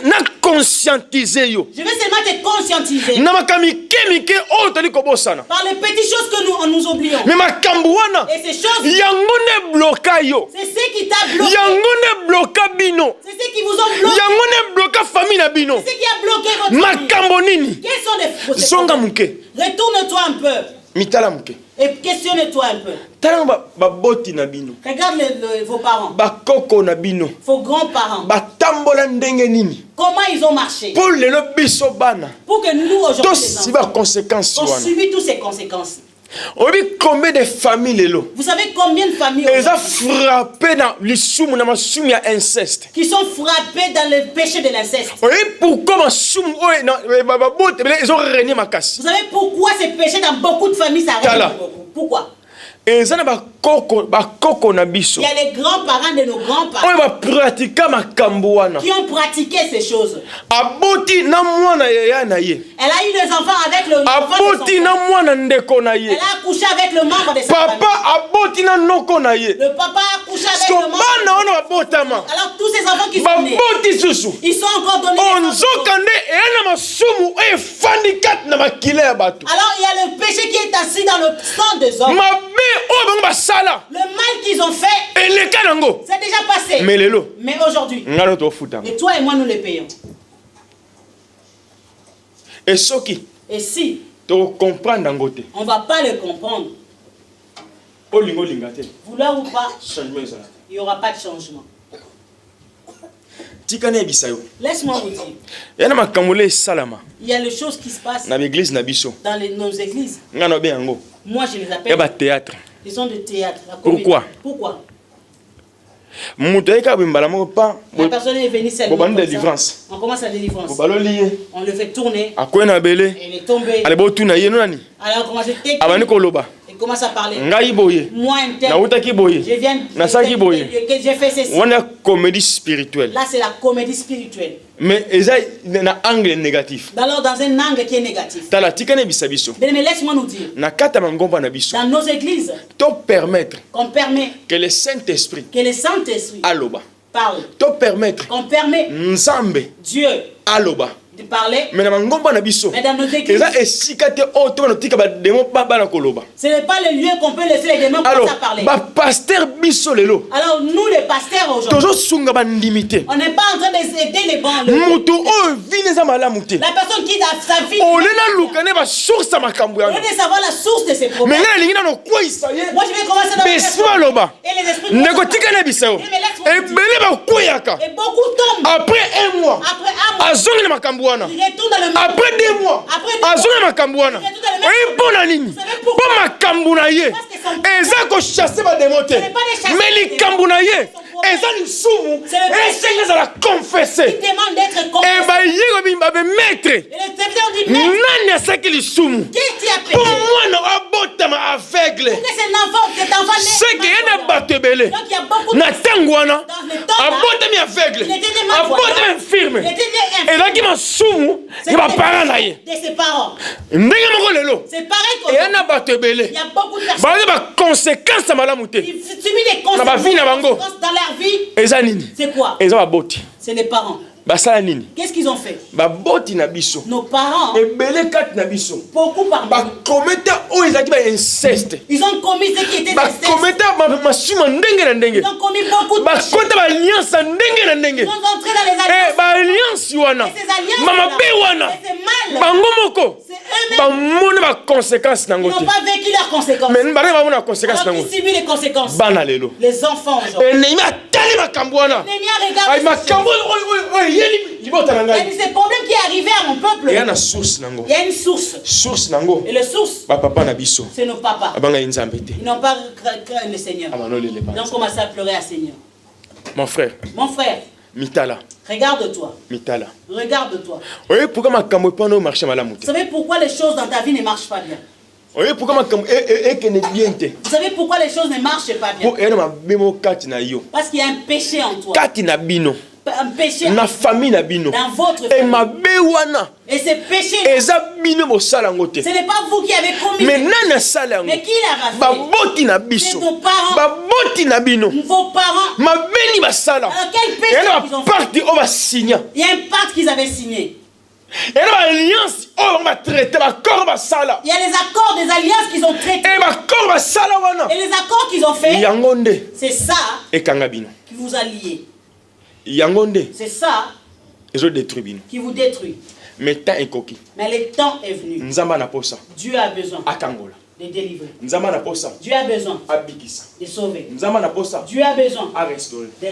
Speaker 1: Na conscientiser yo.
Speaker 2: Je veux seulement te conscientiser
Speaker 1: Na makamike mike o tali kobosana.
Speaker 2: par les petites choses que nous oublions.
Speaker 1: Mais makambo wana
Speaker 2: Et ces choses,
Speaker 1: yango ne bloka yo.
Speaker 2: c'est ce qui t'a bloqué.
Speaker 1: Yango ne bloka bino.
Speaker 2: C'est ce qui vous ont bloqué.
Speaker 1: Yango ne bloka famille na bino.
Speaker 2: C'est ce qui a bloqué votre famille.
Speaker 1: Makambo nini?
Speaker 2: Quels sont les
Speaker 1: Zonga
Speaker 2: problèmes?
Speaker 1: muke.
Speaker 2: Retourne-toi un peu
Speaker 1: Mitala muke.
Speaker 2: et questionne-toi un peu.
Speaker 1: Tala ba boti na bino.
Speaker 2: Regarde vos parents,
Speaker 1: Ba koko na bino.
Speaker 2: vos grands-parents.
Speaker 1: Ba tambola ndenge nini?
Speaker 2: Comment ils ont marché
Speaker 1: Pour lelo biso bana.
Speaker 2: pour que nous aujourd'hui,
Speaker 1: To
Speaker 2: les
Speaker 1: si ba
Speaker 2: enfants,
Speaker 1: conséquences
Speaker 2: on
Speaker 1: wana.
Speaker 2: subit toutes ces conséquences.
Speaker 1: Obi combien de familles lelo?
Speaker 2: Vous savez combien de familles
Speaker 1: Eza
Speaker 2: aujourd'hui
Speaker 1: frappé dans l'isumu na masumu ya inceste.
Speaker 2: qui sont frappées dans le péché de l'inceste?
Speaker 1: Oui, pourquoi masumu oye na ba bote ils ont régné makasi.
Speaker 2: Vous savez pourquoi ces péchés dans beaucoup de familles ça
Speaker 1: Tala.
Speaker 2: règne beaucoup? Pourquoi?
Speaker 1: Eza na ba koko na biso.
Speaker 2: Il y a les grands-parents de nos grands-parents
Speaker 1: Oye ba pratika makambo wana.
Speaker 2: qui ont pratiqué ces choses.
Speaker 1: Aboti na mwana ya na ye.
Speaker 2: Elle a eu des enfants avec le enfant de son
Speaker 1: Aboti
Speaker 2: frère.
Speaker 1: na mwana ndeko na ye.
Speaker 2: Elle a accouché avec le membre de sa
Speaker 1: Papa
Speaker 2: famille.
Speaker 1: aboti na noko na ye.
Speaker 2: Le papa a accouché avec
Speaker 1: Sko
Speaker 2: le membre.
Speaker 1: bana wana babotama.
Speaker 2: Alors tous ces enfants qui sont nés,
Speaker 1: Baboti susu.
Speaker 2: ils sont encore donnés. les enfants.
Speaker 1: Onzoka nde eyana masumu efandi kati na makila ya bato.
Speaker 2: Alors il y a le péché qui est assis dans le sang des hommes.
Speaker 1: Mabe oyo bango basala
Speaker 2: Le mal qu'ils ont fait,
Speaker 1: eleka nango.
Speaker 2: c'est déjà passé.
Speaker 1: Mais lelo
Speaker 2: Mais aujourd'hui,
Speaker 1: ngalo tofuta.
Speaker 2: et toi et moi, nous les payons.
Speaker 1: Et soki
Speaker 2: Et si
Speaker 1: to comprendre nango te.
Speaker 2: on ne va pas le comprendre,
Speaker 1: Olingo linga te.
Speaker 2: vouloir ou pas,
Speaker 1: Changement ezala.
Speaker 2: il n'y aura pas de changement.
Speaker 1: Tika na ebisa yo.
Speaker 2: Laisse-moi vous dire,
Speaker 1: Yana makambo le salama
Speaker 2: il y a les choses qui se passent
Speaker 1: na église na biso.
Speaker 2: dans nos églises.
Speaker 1: Ngano be yango.
Speaker 2: Moi, je les
Speaker 1: Ya
Speaker 2: appelle
Speaker 1: ba théâtre.
Speaker 2: des sons de théâtre. La
Speaker 1: Pourquoi?
Speaker 2: comédie. Pourquoi?
Speaker 1: Muto eka bimbala moko pa.
Speaker 2: La personne est venue seulement.
Speaker 1: Bon, bonne
Speaker 2: comme ça.
Speaker 1: délivrance.
Speaker 2: On commence la délivrance.
Speaker 1: Balo lié.
Speaker 2: On le fait tourner.
Speaker 1: Akwena bele.
Speaker 2: Elle est tombée.
Speaker 1: Ale bo tuna ye nani?
Speaker 2: Alors on commence à t'écrire.
Speaker 1: Abani koloba.
Speaker 2: Il commence à parler.
Speaker 1: Ngai boye.
Speaker 2: Moi, un tel.
Speaker 1: Na utaki boye.
Speaker 2: Je viens.
Speaker 1: Nasaki boye.
Speaker 2: J'ai fait ceci.
Speaker 1: Wana comédie spirituelle.
Speaker 2: Là, c'est la comédie spirituelle.
Speaker 1: Mais eza na angle négatif.
Speaker 2: Alors, dans un angle qui est négatif.
Speaker 1: Tala tika na bisa biso.
Speaker 2: Mais laisse-moi nous dire,
Speaker 1: Na kata mangomba na biso.
Speaker 2: dans nos églises,
Speaker 1: To permettre
Speaker 2: qu'on permet
Speaker 1: que le Saint-Esprit
Speaker 2: que le Saint-Esprit
Speaker 1: aloba.
Speaker 2: parle,
Speaker 1: To permettre
Speaker 2: qu'on permet
Speaker 1: Nzambe
Speaker 2: Dieu
Speaker 1: aloba.
Speaker 2: de parler,
Speaker 1: Mais na mangomba na biso.
Speaker 2: mais dans nos églises,
Speaker 1: Eza esika te o to na tika ba demo ba na koloba.
Speaker 2: ce n'est pas le lieu qu'on peut laisser les démons
Speaker 1: Alors,
Speaker 2: commencer à parler.
Speaker 1: ba pasteur biso lelo.
Speaker 2: Alors, nous, les pasteurs aujourd'hui,
Speaker 1: Tozo sunga ba ndimité.
Speaker 2: on n'est pas en train d'aider les bancs.
Speaker 1: Mutu o vine za malamu te.
Speaker 2: La personne qui a sa vie,
Speaker 1: Olela lukane ba source ya makambo
Speaker 2: au
Speaker 1: yango.
Speaker 2: lieu de savoir la source de ces
Speaker 1: Mais
Speaker 2: problèmes,
Speaker 1: ngana lingi na kwa isaye.
Speaker 2: moi, je vais commencer dans
Speaker 1: Besima loba.
Speaker 2: et les esprits
Speaker 1: Ndeko tika na biso. Ebele ba kuyaka.
Speaker 2: et beaucoup tombent.
Speaker 1: Après un mois.
Speaker 2: Après un mois,
Speaker 1: Azongi na makambo wana.
Speaker 2: ils retournent dans le même.
Speaker 1: Après 2 mois.
Speaker 2: Après 2
Speaker 1: Azongi na makambo wana. Oyi mpona nini? Po makambo na ye. Eza ko chasser ba démon te. Mais likambo na ye. Eza lisumu. Esenga za la confesser.
Speaker 2: Ils demandent d'être
Speaker 1: E
Speaker 2: confessés.
Speaker 1: ba yego bimba be maître.
Speaker 2: Et le serviteur dit, mais
Speaker 1: Nani asaki lisumu?
Speaker 2: qui t'y a
Speaker 1: Po
Speaker 2: péché?
Speaker 1: mwana abotama aveugle.
Speaker 2: Que cet enfant
Speaker 1: Seke
Speaker 2: naît.
Speaker 1: yana bato ebele.
Speaker 2: Donc il y a beaucoup de
Speaker 1: Na tango wana.
Speaker 2: dans le temps là,
Speaker 1: Abotami aveugle.
Speaker 2: il était des malvoyants.
Speaker 1: Abotami infirme.
Speaker 2: il était né
Speaker 1: Ezalaki masumu ya bapara na ye.
Speaker 2: de ses parents.
Speaker 1: Ndenge moko lelo.
Speaker 2: C'est pareil
Speaker 1: Eya
Speaker 2: qu'aujourd'hui,
Speaker 1: na bato ebele.
Speaker 2: il y a beaucoup de personnes
Speaker 1: Baza baconséquence ya malamu te.
Speaker 2: qui subissent des
Speaker 1: Na bavie na bango.
Speaker 2: conséquences dans leur vie.
Speaker 1: Eza nini?
Speaker 2: C'est quoi?
Speaker 1: Eza baboti.
Speaker 2: C'est les parents.
Speaker 1: Basala nini?
Speaker 2: Qu'est-ce qu'ils ont fait?
Speaker 1: Baboti na biso.
Speaker 2: Nos parents,
Speaker 1: Ebele kati na biso.
Speaker 2: beaucoup parmi nous,
Speaker 1: Bakometa oyo ezalaki ba inceste.
Speaker 2: ils ont commis ce qui était des incestes.
Speaker 1: Bakometa masumu ndenge na ndenge.
Speaker 2: Ils ont commis beaucoup de péchés.
Speaker 1: Bakota ba alliance ndenge na ndenge.
Speaker 2: Ils sont entrés dans les
Speaker 1: Eh
Speaker 2: alliances.
Speaker 1: ba alliance wana.
Speaker 2: Et ces alliances,
Speaker 1: Mama be wana.
Speaker 2: et c'est mal.
Speaker 1: Bango moko.
Speaker 2: C'est eux-mêmes
Speaker 1: Bamoni ba conséquences
Speaker 2: qui
Speaker 1: nango
Speaker 2: n'ont
Speaker 1: te.
Speaker 2: pas vécu leurs conséquences.
Speaker 1: Mais mbare ba mona conséquences
Speaker 2: Alors
Speaker 1: nango.
Speaker 2: qu'ils subissent les conséquences.
Speaker 1: Bana lelo.
Speaker 2: Les enfants aujourd'hui.
Speaker 1: Nehemia atali makambo wana.
Speaker 2: Néhémie regarde
Speaker 1: Ay
Speaker 2: ces
Speaker 1: makambo
Speaker 2: choses.
Speaker 1: oyo
Speaker 2: ces problèmes qui est arrivé à mon peuple. Il y a une source. Et le source, c'est nos papas. Ils n'ont pas craint le Seigneur. Ils ont commencé à pleurer à Seigneur.
Speaker 1: Mon frère. Mitala.
Speaker 2: Regarde-toi.
Speaker 1: Mitala.
Speaker 2: Regarde-toi.
Speaker 1: Vous
Speaker 2: savez pourquoi les choses dans ta vie ne marchent pas bien? Vous savez pourquoi les choses ne marchent pas bien? Parce qu'il y a un péché en toi. Un péché dans votre famille. Et ce péché, ce n'est pas vous qui avez commis, mais qui l'a fait? C'est nos parents, vos parents. Alors quel péché ils ont fait? Il y a un pacte qu'ils avaient signé. Il y a les accords des alliances qu'ils ont traités. Et les accords qu'ils ont fait, c'est ça qui vous a liés. C'est ça qui vous détruit. Mais le temps est venu. Dieu a besoin de délivrer. Dieu a besoin de sauver. Dieu a besoin de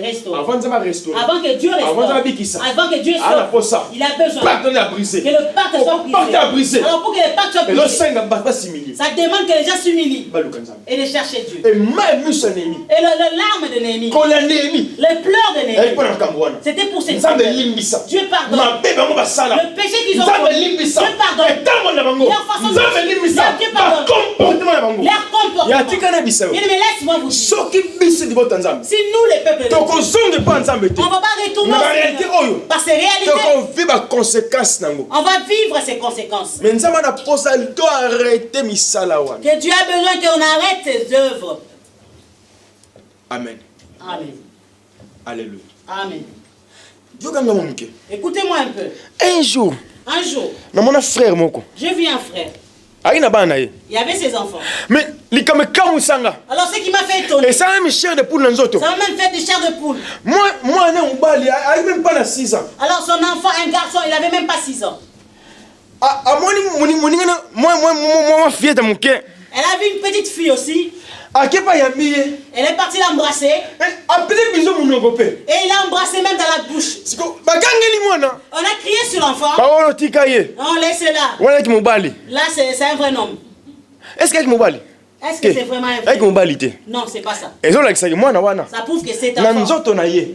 Speaker 2: restaurer. Avant que Dieu restaure, avant que Dieu sauve, il a besoin que le pacte soit brisé. Alors pour que le pacte soit brisé, ça demande que les gens s'humilient et de chercher Dieu. Et le larme de Néhémie, les pleurs de Néhémie, c'était pour cette Dieu pardonne. Le péché qu'ils ont commis, Dieu pardonne. Leur façon de Dieu pardonne. Leur comportement. Mais laisse-moi vous dire. Si nous, les peuples, on ne va pas retourner par ces réalités. On va vivre ces conséquences. Que Dieu a besoin qu'on arrête ses œuvres.
Speaker 1: Amen.
Speaker 2: Amen.
Speaker 1: Alléluia.
Speaker 2: Amen. Écoutez-moi un peu.
Speaker 1: Un jour,
Speaker 2: j'ai vu un frère.
Speaker 1: Il
Speaker 2: y avait ses enfants.
Speaker 1: Mais
Speaker 2: alors ce qui m'a fait étonner,
Speaker 1: ça m'a même fait
Speaker 2: des chairs de poule. Alors son enfant, un garçon, il avait même pas 6 ans. Elle avait une petite fille aussi. Elle est partie l'embrasser. Et il l'a embrassé même dans la bouche. On a crié sur l'enfant. On laisse là. Là, c'est un vrai homme. Est-ce que c'est vraiment un vrai homme? Non, c'est pas ça. Ça prouve que c'est un enfant.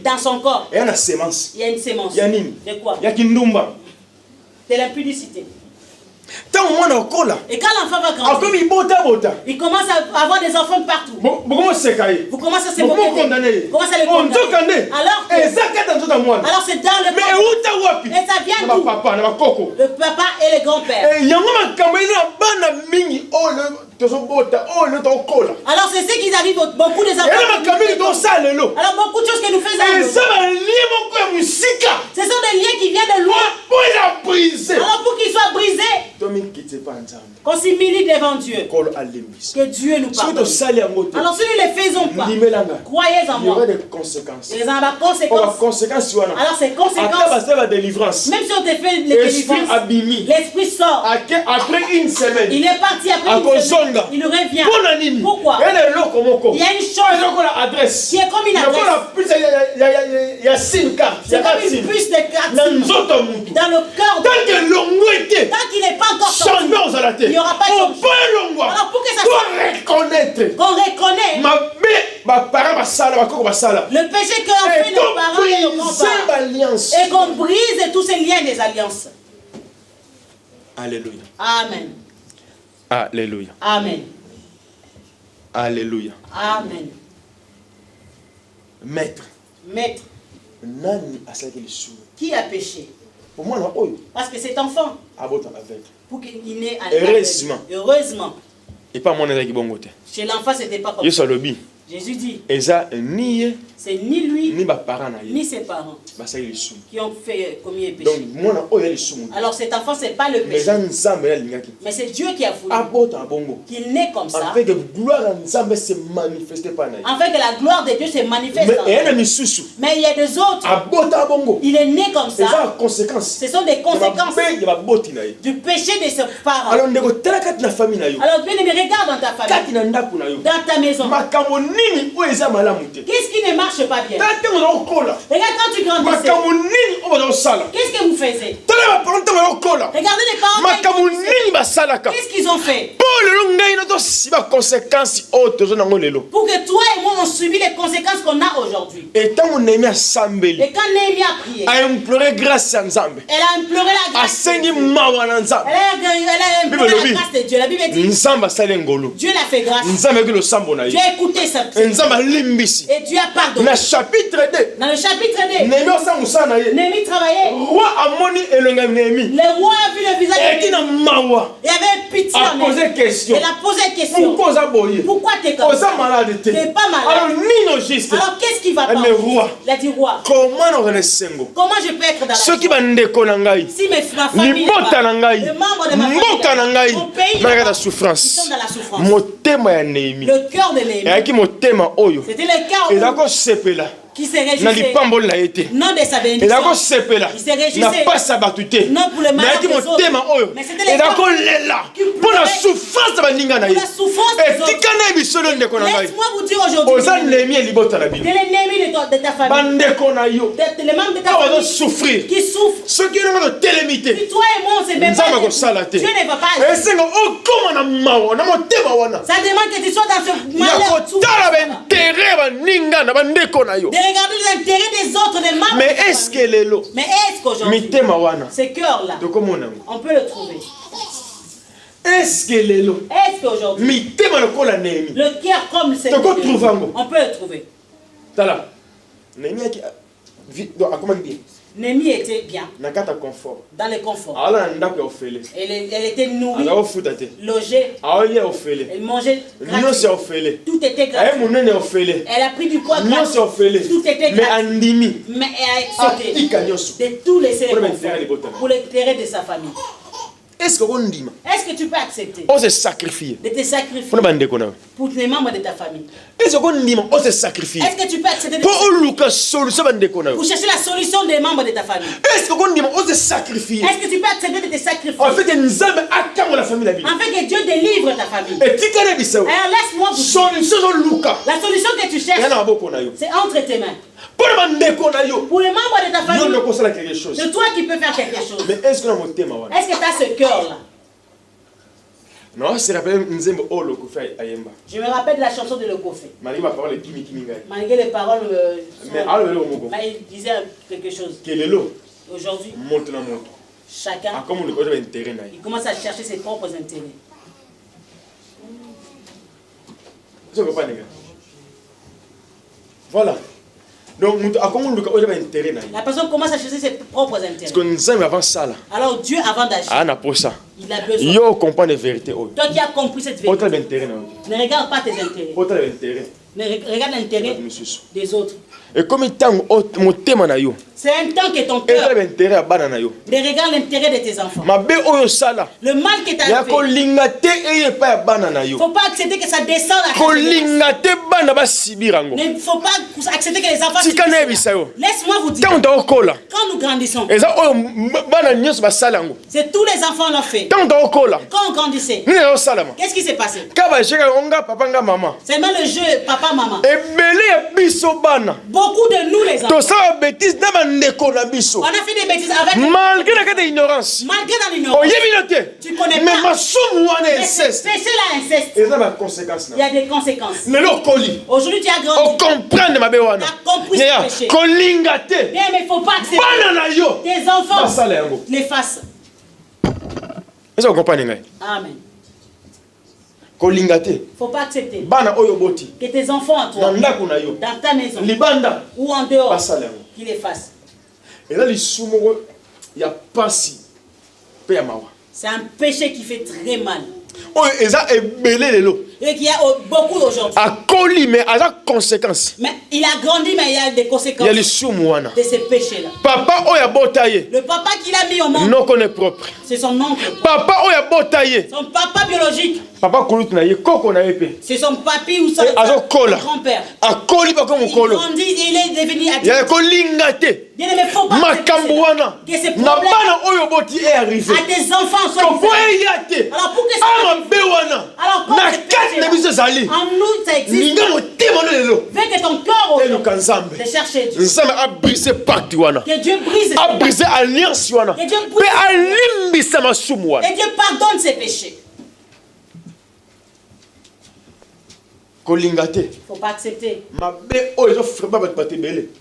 Speaker 2: Dans son corps, il y a une sémence. De quoi? De l'impudicité. Et quand l'enfant va grandir, il commence à avoir des enfants partout. Vous commencez à se moquer. Vous commencez à les condamner. Alors c'est dans le corps. Et ça vient d'où? Le papa et le grand-père. Alors c'est ce qui arrive beaucoup des enfants. Alors beaucoup de choses que nous faisons, ce sont des liens qui viennent de loin. Alors pour qu'ils soient brisés, qu'on s'humilie devant Dieu, que Dieu nous pardonne. Alors si nous ne les faisons pas, croyez en moi, il y aura des conséquences. Alors ces conséquences, même si on te fait les délivrances, l'esprit sort.
Speaker 1: Après une semaine,
Speaker 2: il est parti après une semaine. Il revient. Pourquoi? Il y a une chose qui est comme une adresse. C'est comme une puce de carte dans le cœur. Tant qu'il n'est pas encore sorti, il n'y aura pas de changement. Alors pour que ça soit qu'on reconnaît le péché qu'ont fait nos parents et nos grands-parents, et qu'on brise tous ces liens des alliances.
Speaker 1: Alléluia.
Speaker 2: Amen.
Speaker 1: Alléluia.
Speaker 2: Amen.
Speaker 1: Alléluia.
Speaker 2: Amen.
Speaker 1: Maître. Qui a péché? Parce que cet enfant, pour qu'il n'ait un heureusement. Et pas mon chez l'enfant, c'était pas comme ça. Jésus dit, c'est ni lui, ni ses parents qui ont commis un péché. Alors cet enfant, ce n'est pas le péché. Mais c'est Dieu qui a voulu qu'il naît comme ça. Afin que la gloire de Dieu se manifeste en lui. Mais il y a des autres. Il est né comme ça. Ce sont des conséquences du péché de ses parents. Alors bien aimé, regarde dans ta famille, dans ta maison. Qu'est-ce qui ne marche pas bien? Regarde quand tu grandis.
Speaker 2: Qu'est-ce que vous faisiez? Regardez les parents. Qu'est-ce qu'ils ont fait? Pour que toi et moi on subit les conséquences qu'on a aujourd'hui. Et quand Néhémie a prié, elle a imploré la grâce. Elle a imploré la grâce de Dieu. La Bible dit Dieu l'a fait grâce. Dieu a écouté sa prière. Et Dieu a pardonné. Dans le chapitre 2, Néhémie travaillait. Le roi a vu le visage de Néhémie. Il avait pitié en elle. Elle a posé question. Pourquoi tu es comme ça? Tu n'es pas malade. Alors qu'est-ce qui va pas? Il a dit roi. Comment je peux être dans la joie? Si ma famille, les membres de ma famille, mon pays, ils sont dans la souffrance. Le cœur de Néhémie, c'était le cœur qui se réjouissait, non de sa bénédiction, il se réjouissait, non pour le malheur des autres, mais c'était le cœur qui pleurait pour la souffrance des autres. Laisse-moi vous dire aujourd'hui, de l'ennemi de ta famille, les membres de ta famille qui souffrent. Si toi et moi on se met pas, Dieu ne va pas agir. Ça demande que tu sois dans ce malheur, de regarder les intérêts des autres, des membres. Mais est-ce qu'aujourd'hui, ce cœur-là, on peut le trouver? Est-ce qu'aujourd'hui, le cœur comme c'est, on peut le trouver? Néhémie était bien dans le confort. Elle était nourrie, logée, elle mangeait gratuitement. Tout était gratuit. Elle a pris du poids gratuit. Tout était gratuit. Mais elle a accepté de tout laisser pour l'intérêt de sa famille. Est-ce que tu peux accepter de te sacrifier pour les membres de ta famille? Est-ce que tu peux accepter pour chercher la solution des membres de ta famille? Est-ce que tu peux accepter de te sacrifier afin que Dieu délivre ta famille? Alors laisse-moi vous dire, la solution que tu cherches, c'est entre tes mains. Pour les membres de ta famille, c'est toi qui peux faire quelque chose. Mais est-ce que tu as ce cœur-là? Je me rappelle de la chanson de Lokofé. Malgré les paroles, mais il disait quelque chose. Aujourd'hui, chacun il commence à chercher ses propres intérêts.
Speaker 1: Voilà. Donc,
Speaker 2: la personne commence à chercher ses propres intérêts. Alors Dieu, avant d'agir, il a besoin. Toi qui as compris cette vérité, ne regarde pas tes intérêts. Regarde l'intérêt des autres.
Speaker 1: Et comme
Speaker 2: c'est un temps que ton cœur regarde l'intérêt de tes enfants. Le mal que tu as fait, il ne faut pas accepter que ça descende à ta jeunesse. Il ne faut pas accepter que les enfants subissent. Laisse-moi vous dire, quand nous grandissons, c'est tous les enfants l'ont fait. Quand on grandissait, qu'est-ce qui s'est passé? Seulement le jeu papa-maman. Beaucoup de nous les enfants, on a fait des bêtises avec
Speaker 1: malgré l'ignorance.
Speaker 2: Malgré l'ignorance. Tu connais pas. Mais péché là, inceste. Il y a des conséquences. Aujourd'hui tu as grandi. Tu as compris ce péché. Bien, mais il ne faut pas accepter tes enfants les fassent.
Speaker 1: Est-ce que vous comprenez?
Speaker 2: Amen. Il ne faut pas accepter que tes enfants à toi, dans ta maison ou en dehors, qu'ils les fassent. C'est un péché qui fait très mal. Et qui a beaucoup aujourd'hui. Mais il a grandi, mais il y a des conséquences de ces péchés-là. Le papa qu'il a mis au monde, c'est son oncle. Son papa biologique. C'est son papi ou son grand-père. Il grandit, il est devenu adulte. Bien aimé, faut pas que ces problèmes à tes enfants soient. Alors pour que ça arrive, alors pour que En nous, ça existe. Veux que ton cœur te cherche Dieu. Que Dieu brise. Et Dieu pardonne ses péchés. Il ne faut pas accepter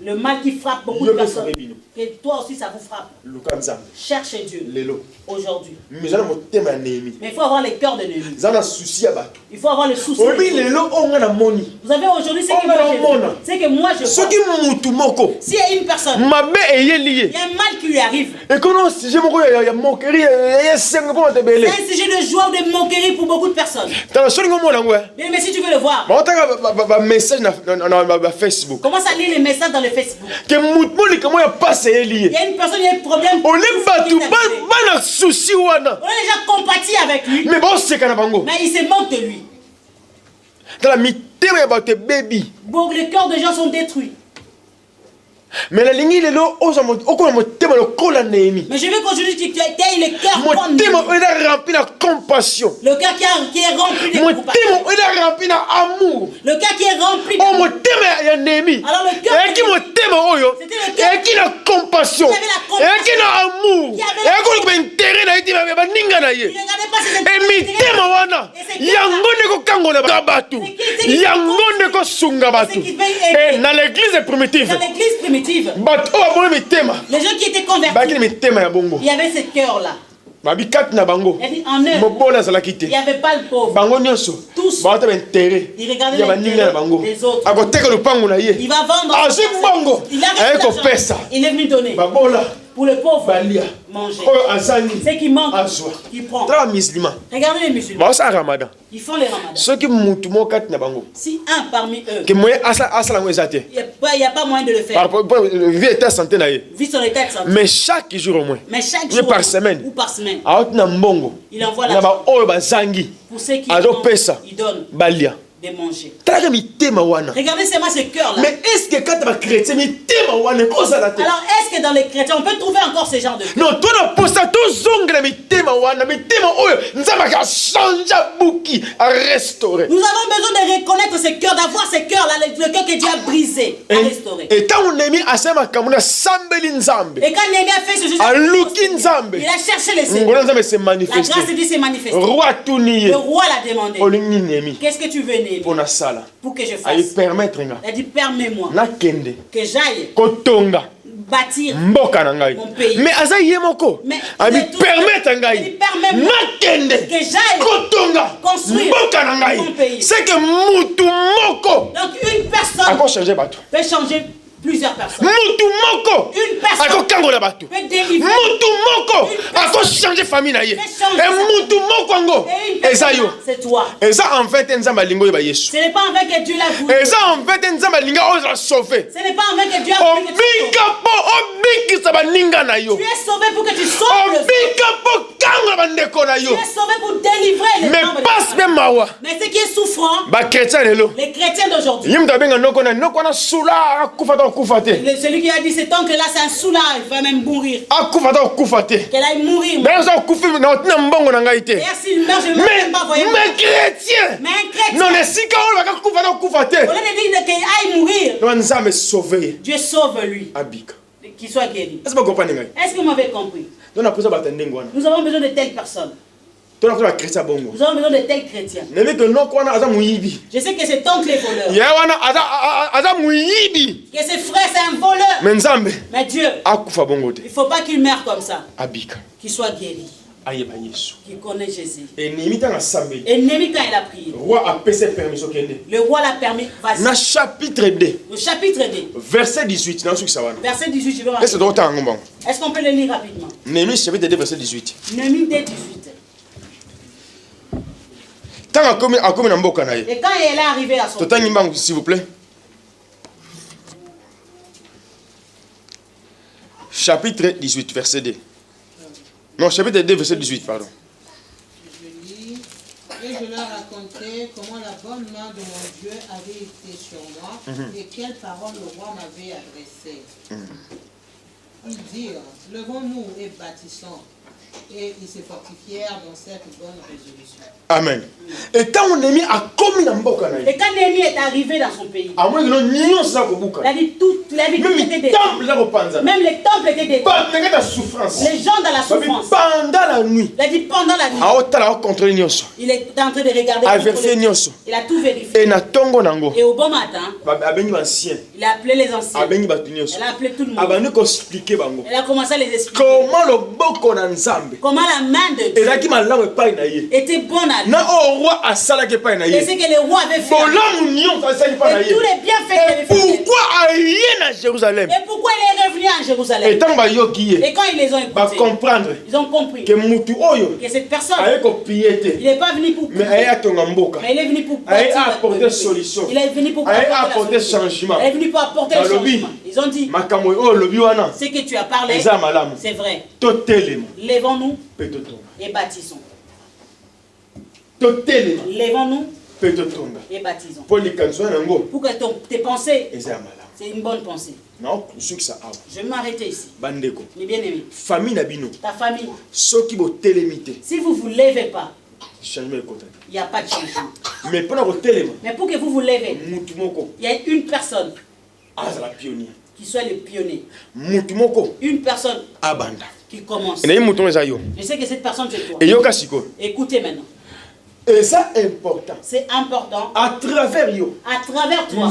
Speaker 2: le mal qui frappe beaucoup de personnes. Que toi aussi ça vous frappe. Cherchez Dieu aujourd'hui. Mais il faut avoir les cœurs de Néhémie. Il faut avoir le souci. Vous avez aujourd'hui ce que moi je vois. S'il y a une personne, il y a un mal qui lui arrive. C'est un sujet de joie ou de moquerie pour beaucoup de personnes. Mais si tu veux le voir, commence à lire les messages dans le Facebook. Il y a une personne, il y a un problème. On a déjà compati avec lui. Mais il se moque de lui. Bon, les cœurs des gens sont détruits. Mais je veux qu'aujourd'hui tu aies le cœur rempli de compassion. Le cœur qui est rempli de compassion. Le cœur qui est rempli de compassion. Alors le cœur c'était le cœur qui avait la compassion. Il
Speaker 1: dans l'église primitive.
Speaker 2: Les gens qui étaient convertis, il y avait ce cœur-là. En eux, il n'y avait pas le pauvre. Tous, ils regardaient les autres. Il va vendre. Il est venu donner. Pour le pauvre, manger. Ce qui manque, il prend. Regardez les musulmans. Ils font les ramadans. Si un parmi eux, il n'y a pas moyen de le faire. Vie sur l'état de santé.
Speaker 1: Mais chaque jour au moins.
Speaker 2: Ou
Speaker 1: par semaine.
Speaker 2: Il envoie l'argent. Pour ceux qui il donne de manger. Regardez seulement ce cœur-là.
Speaker 1: Mais est-ce que quand tu es chrétien,
Speaker 2: alors est-ce que dans les chrétiens on peut trouver encore ce genre de cœur?
Speaker 1: Non, toi tu as restaurer.
Speaker 2: Nous avons besoin de reconnaître ce cœur, d'avoir ce cœur-là, le cœur que Dieu a brisé, à restaurer.
Speaker 1: Et quand Néhémie a fait
Speaker 2: ce chose, il a cherché le Seigneur. La grâce de Dieu s'est manifestée. Le roi l'a demandé. Qu'est-ce que tu veux, Néhémie? Pour que je fasse. Il a dit, permets-moi que j'aille bâtir mon pays.
Speaker 1: Mais
Speaker 2: que j'aille construire mon pays.
Speaker 1: C'est que
Speaker 2: donc une personne peut changer plusieurs personnes. Une personne peut délivrer.
Speaker 1: Changer famille.
Speaker 2: C'est toi.
Speaker 1: En fait,
Speaker 2: ce n'est pas en fait que Dieu l'a voulu. Ce n'est pas en fait que Dieu a voulu que tu es sauvé pour que tu sauves le tu es sauvé pour délivrer les membres. Mais ce qui est souffrant, les chrétiens d'aujourd'hui, celui qui a dit cet oncle là c'est un soulard, il va même mourir. Qu'elle aille mourir. Et s'il meurt, je ne vais pas voyer. Mais un chrétien,
Speaker 1: non, les sika
Speaker 2: au lieu de dire qu'il aille mourir, Dieu sauve lui. Qu'il soit guéri. Est-ce que vous m'avez compris? Nous avons besoin de telles personnes. Nous avons besoin de tels chrétiens. Je sais que cet oncle est voleur. Que ses frères c'est un voleur. Mais Dieu, il ne faut pas qu'il meure comme ça. Qu'il soit guéri. Qu'il connaît Jésus. Et Néhémie quand il a prié, le roi l'a permis.
Speaker 1: Dans chapitre 2.
Speaker 2: Le chapitre 2.
Speaker 1: Verset 18.
Speaker 2: Verset 18, je vais voir. Est-ce qu'on peut le lire rapidement?
Speaker 1: Néhémie chapitre 2 verset 18.
Speaker 2: Néhémie 2, 18. Et quand elle est arrivée à son
Speaker 1: pays, s'il vous plaît. Chapitre 18, verset 2. Non, chapitre 2, verset 18, pardon.
Speaker 3: Je lis, et je leur racontais comment la bonne main de mon Dieu avait été sur moi et quelles paroles le roi m'avait adressées. Ils dirent, levons-nous et bâtissons. Et ils se fortifièrent dans cette bonne résolution.
Speaker 1: Amen. Et quand on est mis à commis dans Mboka,
Speaker 2: et quand Néhémie est arrivé dans son pays,
Speaker 1: à moins que nous n'ayons ça que
Speaker 2: il a dit toute la vie
Speaker 1: même
Speaker 2: était
Speaker 1: les temples là au Panza.
Speaker 2: même les temples étaient détruits.
Speaker 1: La souffrance.
Speaker 2: Les gens dans la souffrance.
Speaker 1: Pendant la nuit.
Speaker 2: Il a dit pendant la nuit. Il est en train de regarder. Il a tout vérifié. Et au bon matin, il a appelé les anciens. Il a appelé tout le monde. Il a commencé à les expliquer. Comment la main de Dieu était bonne à lui. Et ce que le roi avait fait. Et tous les bienfaits qu'il avait fait.
Speaker 1: Pourquoi aller à Jérusalem?
Speaker 2: Et pourquoi il est revenu à Jérusalem? Et quand ils les ont écoutés, ils ont compris que cette personne, il n'est pas venu pour mais il est venu pour apporter
Speaker 1: solution.
Speaker 2: Il est venu pour apporter changement. Il est venu pour apporter le changement. Ils ont dit, ce que tu as parlé, c'est vrai. Lèvons-nous et bâtissons. Lèvons-nous et bâtissons. Pour que tes pensées, c'est une bonne pensée.
Speaker 1: Non, je
Speaker 2: vais m'arrêter ici. Mes bien-aimés, ta famille, si vous ne vous levez pas, il n'y a pas de changement. Mais pour que vous vous levez, il y a une personne qui soit le pionnier. Une personne qui commence. Je sais que cette personne c'est toi. Écoutez maintenant.
Speaker 1: Et ça est important.
Speaker 2: C'est important.
Speaker 1: À travers
Speaker 2: toi.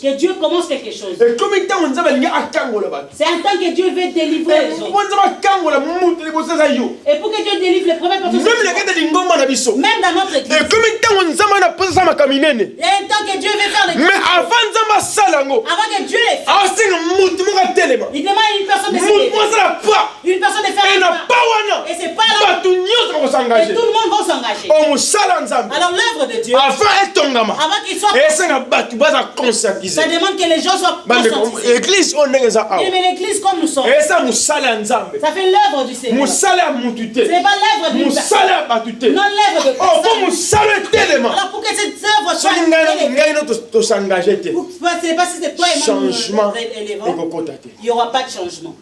Speaker 2: Que Dieu commence quelque chose. C'est un temps que Dieu veut délivrer les autres. Et pour que Dieu délivre les premières personnes. Même dans notre église. Il y a un temps que Dieu veut faire les choses. Mais avant que Dieu les fasse. Il demande à une personne de se lever. Une personne de faire un pas. Et c'est pas là. Et tout le monde va s'engager. Alors l'œuvre de Dieu, avant qu'il soit ça demande que les gens soient conscientisés. Mais l'église comme nous sommes, ça fait l'œuvre du Seigneur. Ce n'est pas l'œuvre d'une personne, non l'œuvre de personne. Alors pour que cette œuvre soit élevée, c'est pas si c'est toi et moi il n'y aura pas de changement.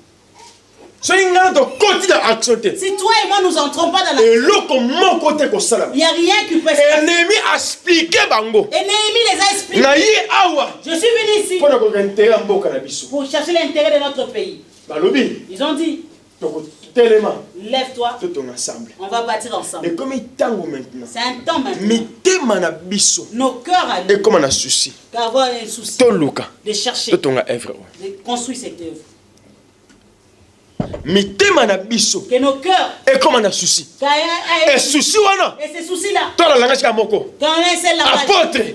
Speaker 2: Si toi et moi nous entrons pas dans la il n'y a rien qui peut se passer. Et Néhémie les a expliqués. Je suis venu ici pour chercher l'intérêt de notre pays. Ils ont dit, lève-toi, on va bâtir ensemble. C'est un temps maintenant. Nos cœurs à nous, d'avoir un souci de chercher, de construire cette œuvre. Que nos cœurs
Speaker 1: et comme on a souci et souci
Speaker 2: et ces soucis là quand on est celle là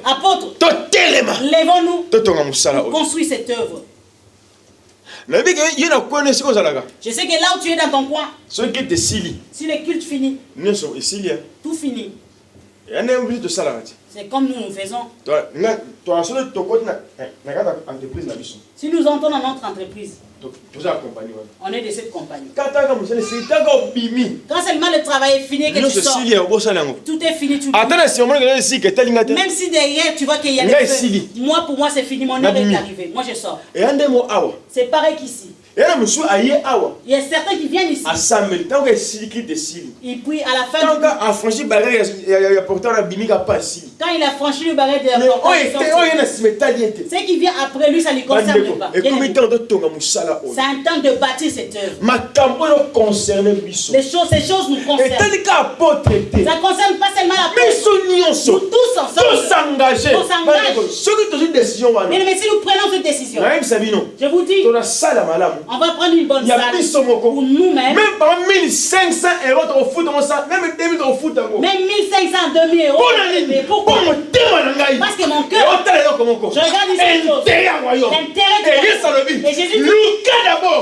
Speaker 2: apôtre lèvons-nous pour construire cette œuvre. Je sais que là où tu es dans ton coin, si le culte finit, tout finit. C'est comme nous faisons. Si nous entrons dans notre entreprise, on est de cette compagnie. Quand seulement le travail est fini, que tu sors, tout est fini. Même si derrière tu vois qu'il y a des feux, moi pour moi c'est fini, mon heure est arrivée. Moi je sors. C'est pareil qu'ici. Il y a certains qui viennent ici. Et puis à la fin quand il a franchi le barrière de la porte, ce qui vient après lui, ça ne lui concerne pas. C'est un temps de bâtir cette œuvre. Ces choses nous concernent. Ça ne concerne pas seulement la porte. Nous tous ensemble. On s'engage. Mais si nous prenons cette décision, je vous dis, on va prendre une bonne salle pour nous-mêmes. Même par 1500 euros de foot, même 2000 euros de foot. Même 1500, 2000 euros. Pourquoi? Parce que mon cœur, je regarde ici l'intérêt du royaume. Et Jésus dit,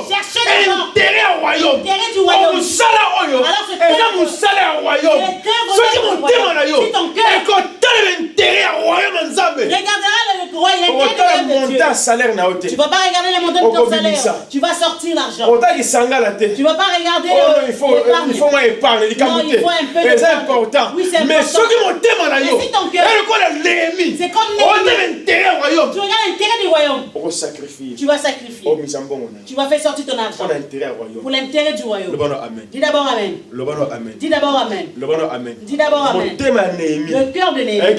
Speaker 2: cherchez l'intérêt du royaume. Alors c'est si ton cœur regardera le royaume, tu ne vas pas regarder
Speaker 3: il monte ton salaire. Tu vas sortir l'argent. Tu ne vas pas regarder.
Speaker 1: Il faut moi épargner.
Speaker 3: Non, il faut un peu de
Speaker 1: c'est important.
Speaker 3: Oui, c'est important.
Speaker 1: Mais ce qui m'ont
Speaker 3: Mais si ton cœur, c'est comme Néhémie. Tu regardes l'intérêt du royaume. Tu vas sacrifier. Tu vas faire sortir ton argent pour l'intérêt du royaume. Dis d'abord Amen. Dis d'abord Amen. Dis d'abord Amen. Le cœur de Néhémie.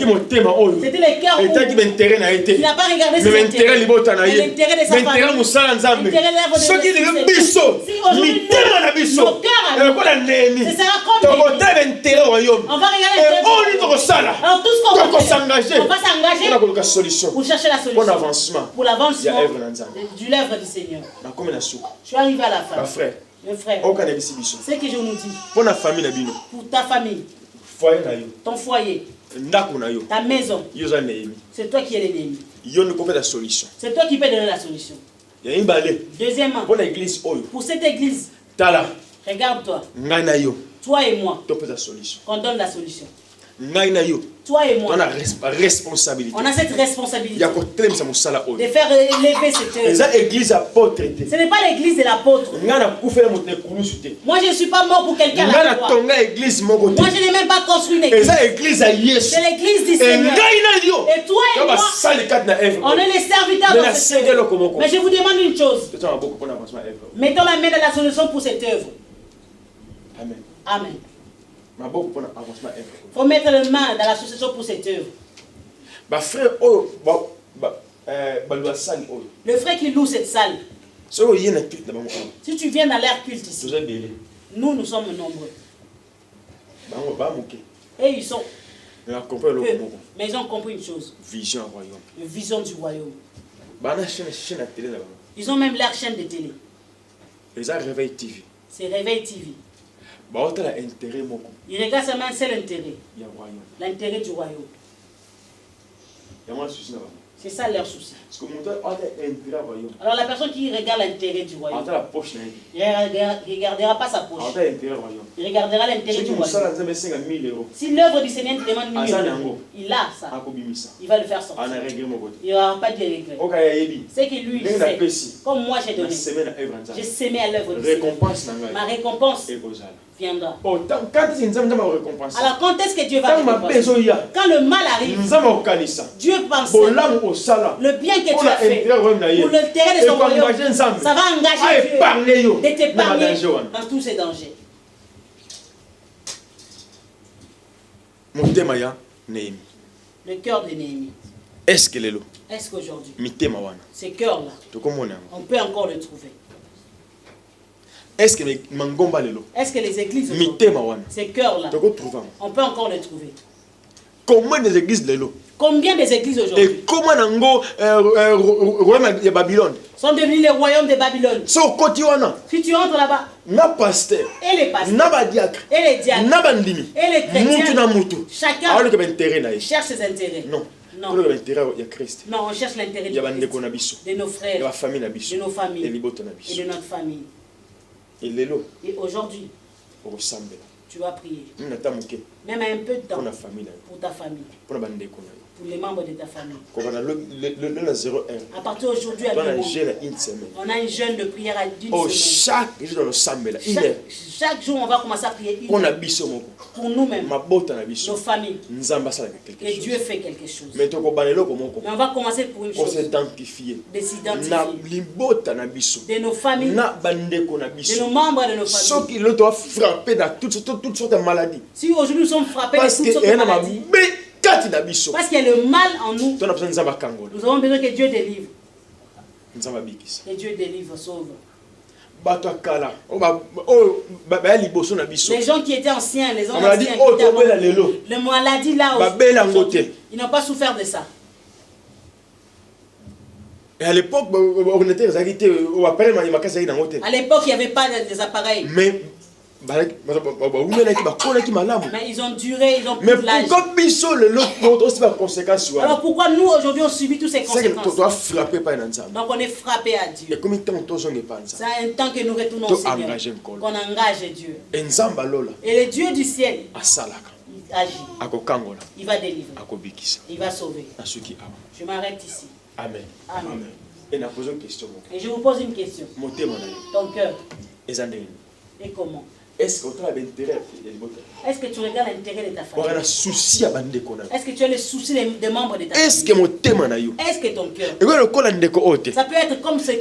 Speaker 3: C'était le cœur qui n'a pas regardé ses intérêts. Mais l'intérêt de sa famille. L'intérêt de l'œuvre de Dieu. Si aujourd'hui nos cœurs ce sera comme Néhémie. On va regarder l'intérêt. Alors tout ce qu'on va faire, on va s'engager pour chercher la solution. Pour l'avancement de l'œuvre du Seigneur. Je suis arrivé à la fin. Mes frères, ce que je nous dis, pour ta famille, ton foyer, ta maison, c'est toi qui es Néhémie. C'est toi qui peux donner la solution. Deuxièmement, pour cette église, regarde-toi, toi et moi, qu'on donne la solution. Toi et moi,
Speaker 1: on a responsabilité.
Speaker 3: On a cette responsabilité de faire élever cette œuvre. Ce n'est pas l'église de l'apôtre. Moi, je ne suis pas mort pour quelqu'un là. Moi, je n'ai même pas construit une église. C'est l'église du Seigneur. Et toi et moi, on est les serviteurs de cette œuvre. Mais je vous demande une chose. Mettons la main dans la solution pour cette œuvre.
Speaker 1: Amen.
Speaker 3: Amen. Il faut mettre la main dans l'association pour cette œuvre. Le frère qui loue cette salle, si tu viens dans l'air culte ici, nous sommes nombreux. Et ils sont peu, mais ils ont compris une chose.
Speaker 1: Vision royaume.
Speaker 3: Une vision du royaume. Ils ont même leur chaîne de télé. C'est Réveil TV. Il regarde seulement un seul intérêt. L'intérêt du royaume. C'est ça leur souci. Alors la personne qui regarde l'intérêt du royaume, il ne regardera pas sa poche. Il regardera l'intérêt du royaume. Si l'œuvre du Seigneur te demande 1 000 €, il a ça. Il va le faire sortir. Il n'y aura pas de regret. C'est que lui, il sait. Comme moi j'ai donné. J'ai sémé à l'œuvre du Seigneur. Ma récompense viendra. Alors quand est-ce que Dieu va récompenser? Quand le mal arrive, Dieu pense le bien que tu as fait pour l'intérêt de son royaume, ça va engager Dieu de t'épargner dans tous ces dangers. Le cœur de Néhémie.
Speaker 1: Est-ce
Speaker 3: qu'aujourd'hui, ce cœur-là, on peut encore le trouver?
Speaker 1: Est-ce que
Speaker 3: les églises aujourd'hui, ces cœurs-là, on peut encore le trouver? Combien des églises aujourd'hui?
Speaker 1: Et comment royaume de Babylone
Speaker 3: sont devenus les royaumes de Babylone? Si tu entres là-bas, et les pasteurs, et les diacres, et les chrétiens, chacun cherche ses intérêts. Non, on cherche l'intérêt de nos frères, de nos familles et de notre famille. Et aujourd'hui, tu vas prier. Même un peu de temps pour ta famille, pour les membres de ta famille. À partir d'aujourd'hui, on a un jeûne de prière d'une semaine. Chaque jour, on va commencer à prier pour nous-mêmes, nos familles. Et Dieu fait quelque chose. Mais on va commencer pour une chose. De s'identifier. De nos familles. De nos membres de nos familles.
Speaker 1: Toutes sortes de maladies. Si
Speaker 3: aujourd'hui nous sommes frappés de toutes sortes de maladies, parce qu'il y a le mal en nous, nous avons besoin que Dieu délivre. Que Dieu délivre, sauve. Les gens qui étaient anciens, les hommes anciens, le maladie là, ils n'ont pas souffert de ça.
Speaker 1: Et à l'époque, il
Speaker 3: n'y avait pas des appareils. Mais ils ont duré, ils ont pris de l'âge. Alors pourquoi nous aujourd'hui on subit toutes ces conséquences? Donc on est frappé à Dieu. C'est un temps que nous retournons au Seigneur, qu'on engage Dieu. Et le Dieu du ciel il agit. Il va délivrer. Il va sauver. Je m'arrête ici.
Speaker 1: Amen.
Speaker 3: Amen. Et
Speaker 2: je vous pose une question. Ton cœur. Et comment?
Speaker 3: Est-ce que
Speaker 2: tu regardes l'intérêt de ta famille? Est-ce que tu as le souci des membres de ta famille? Est-ce que ton cœur? Ça peut être comme ce que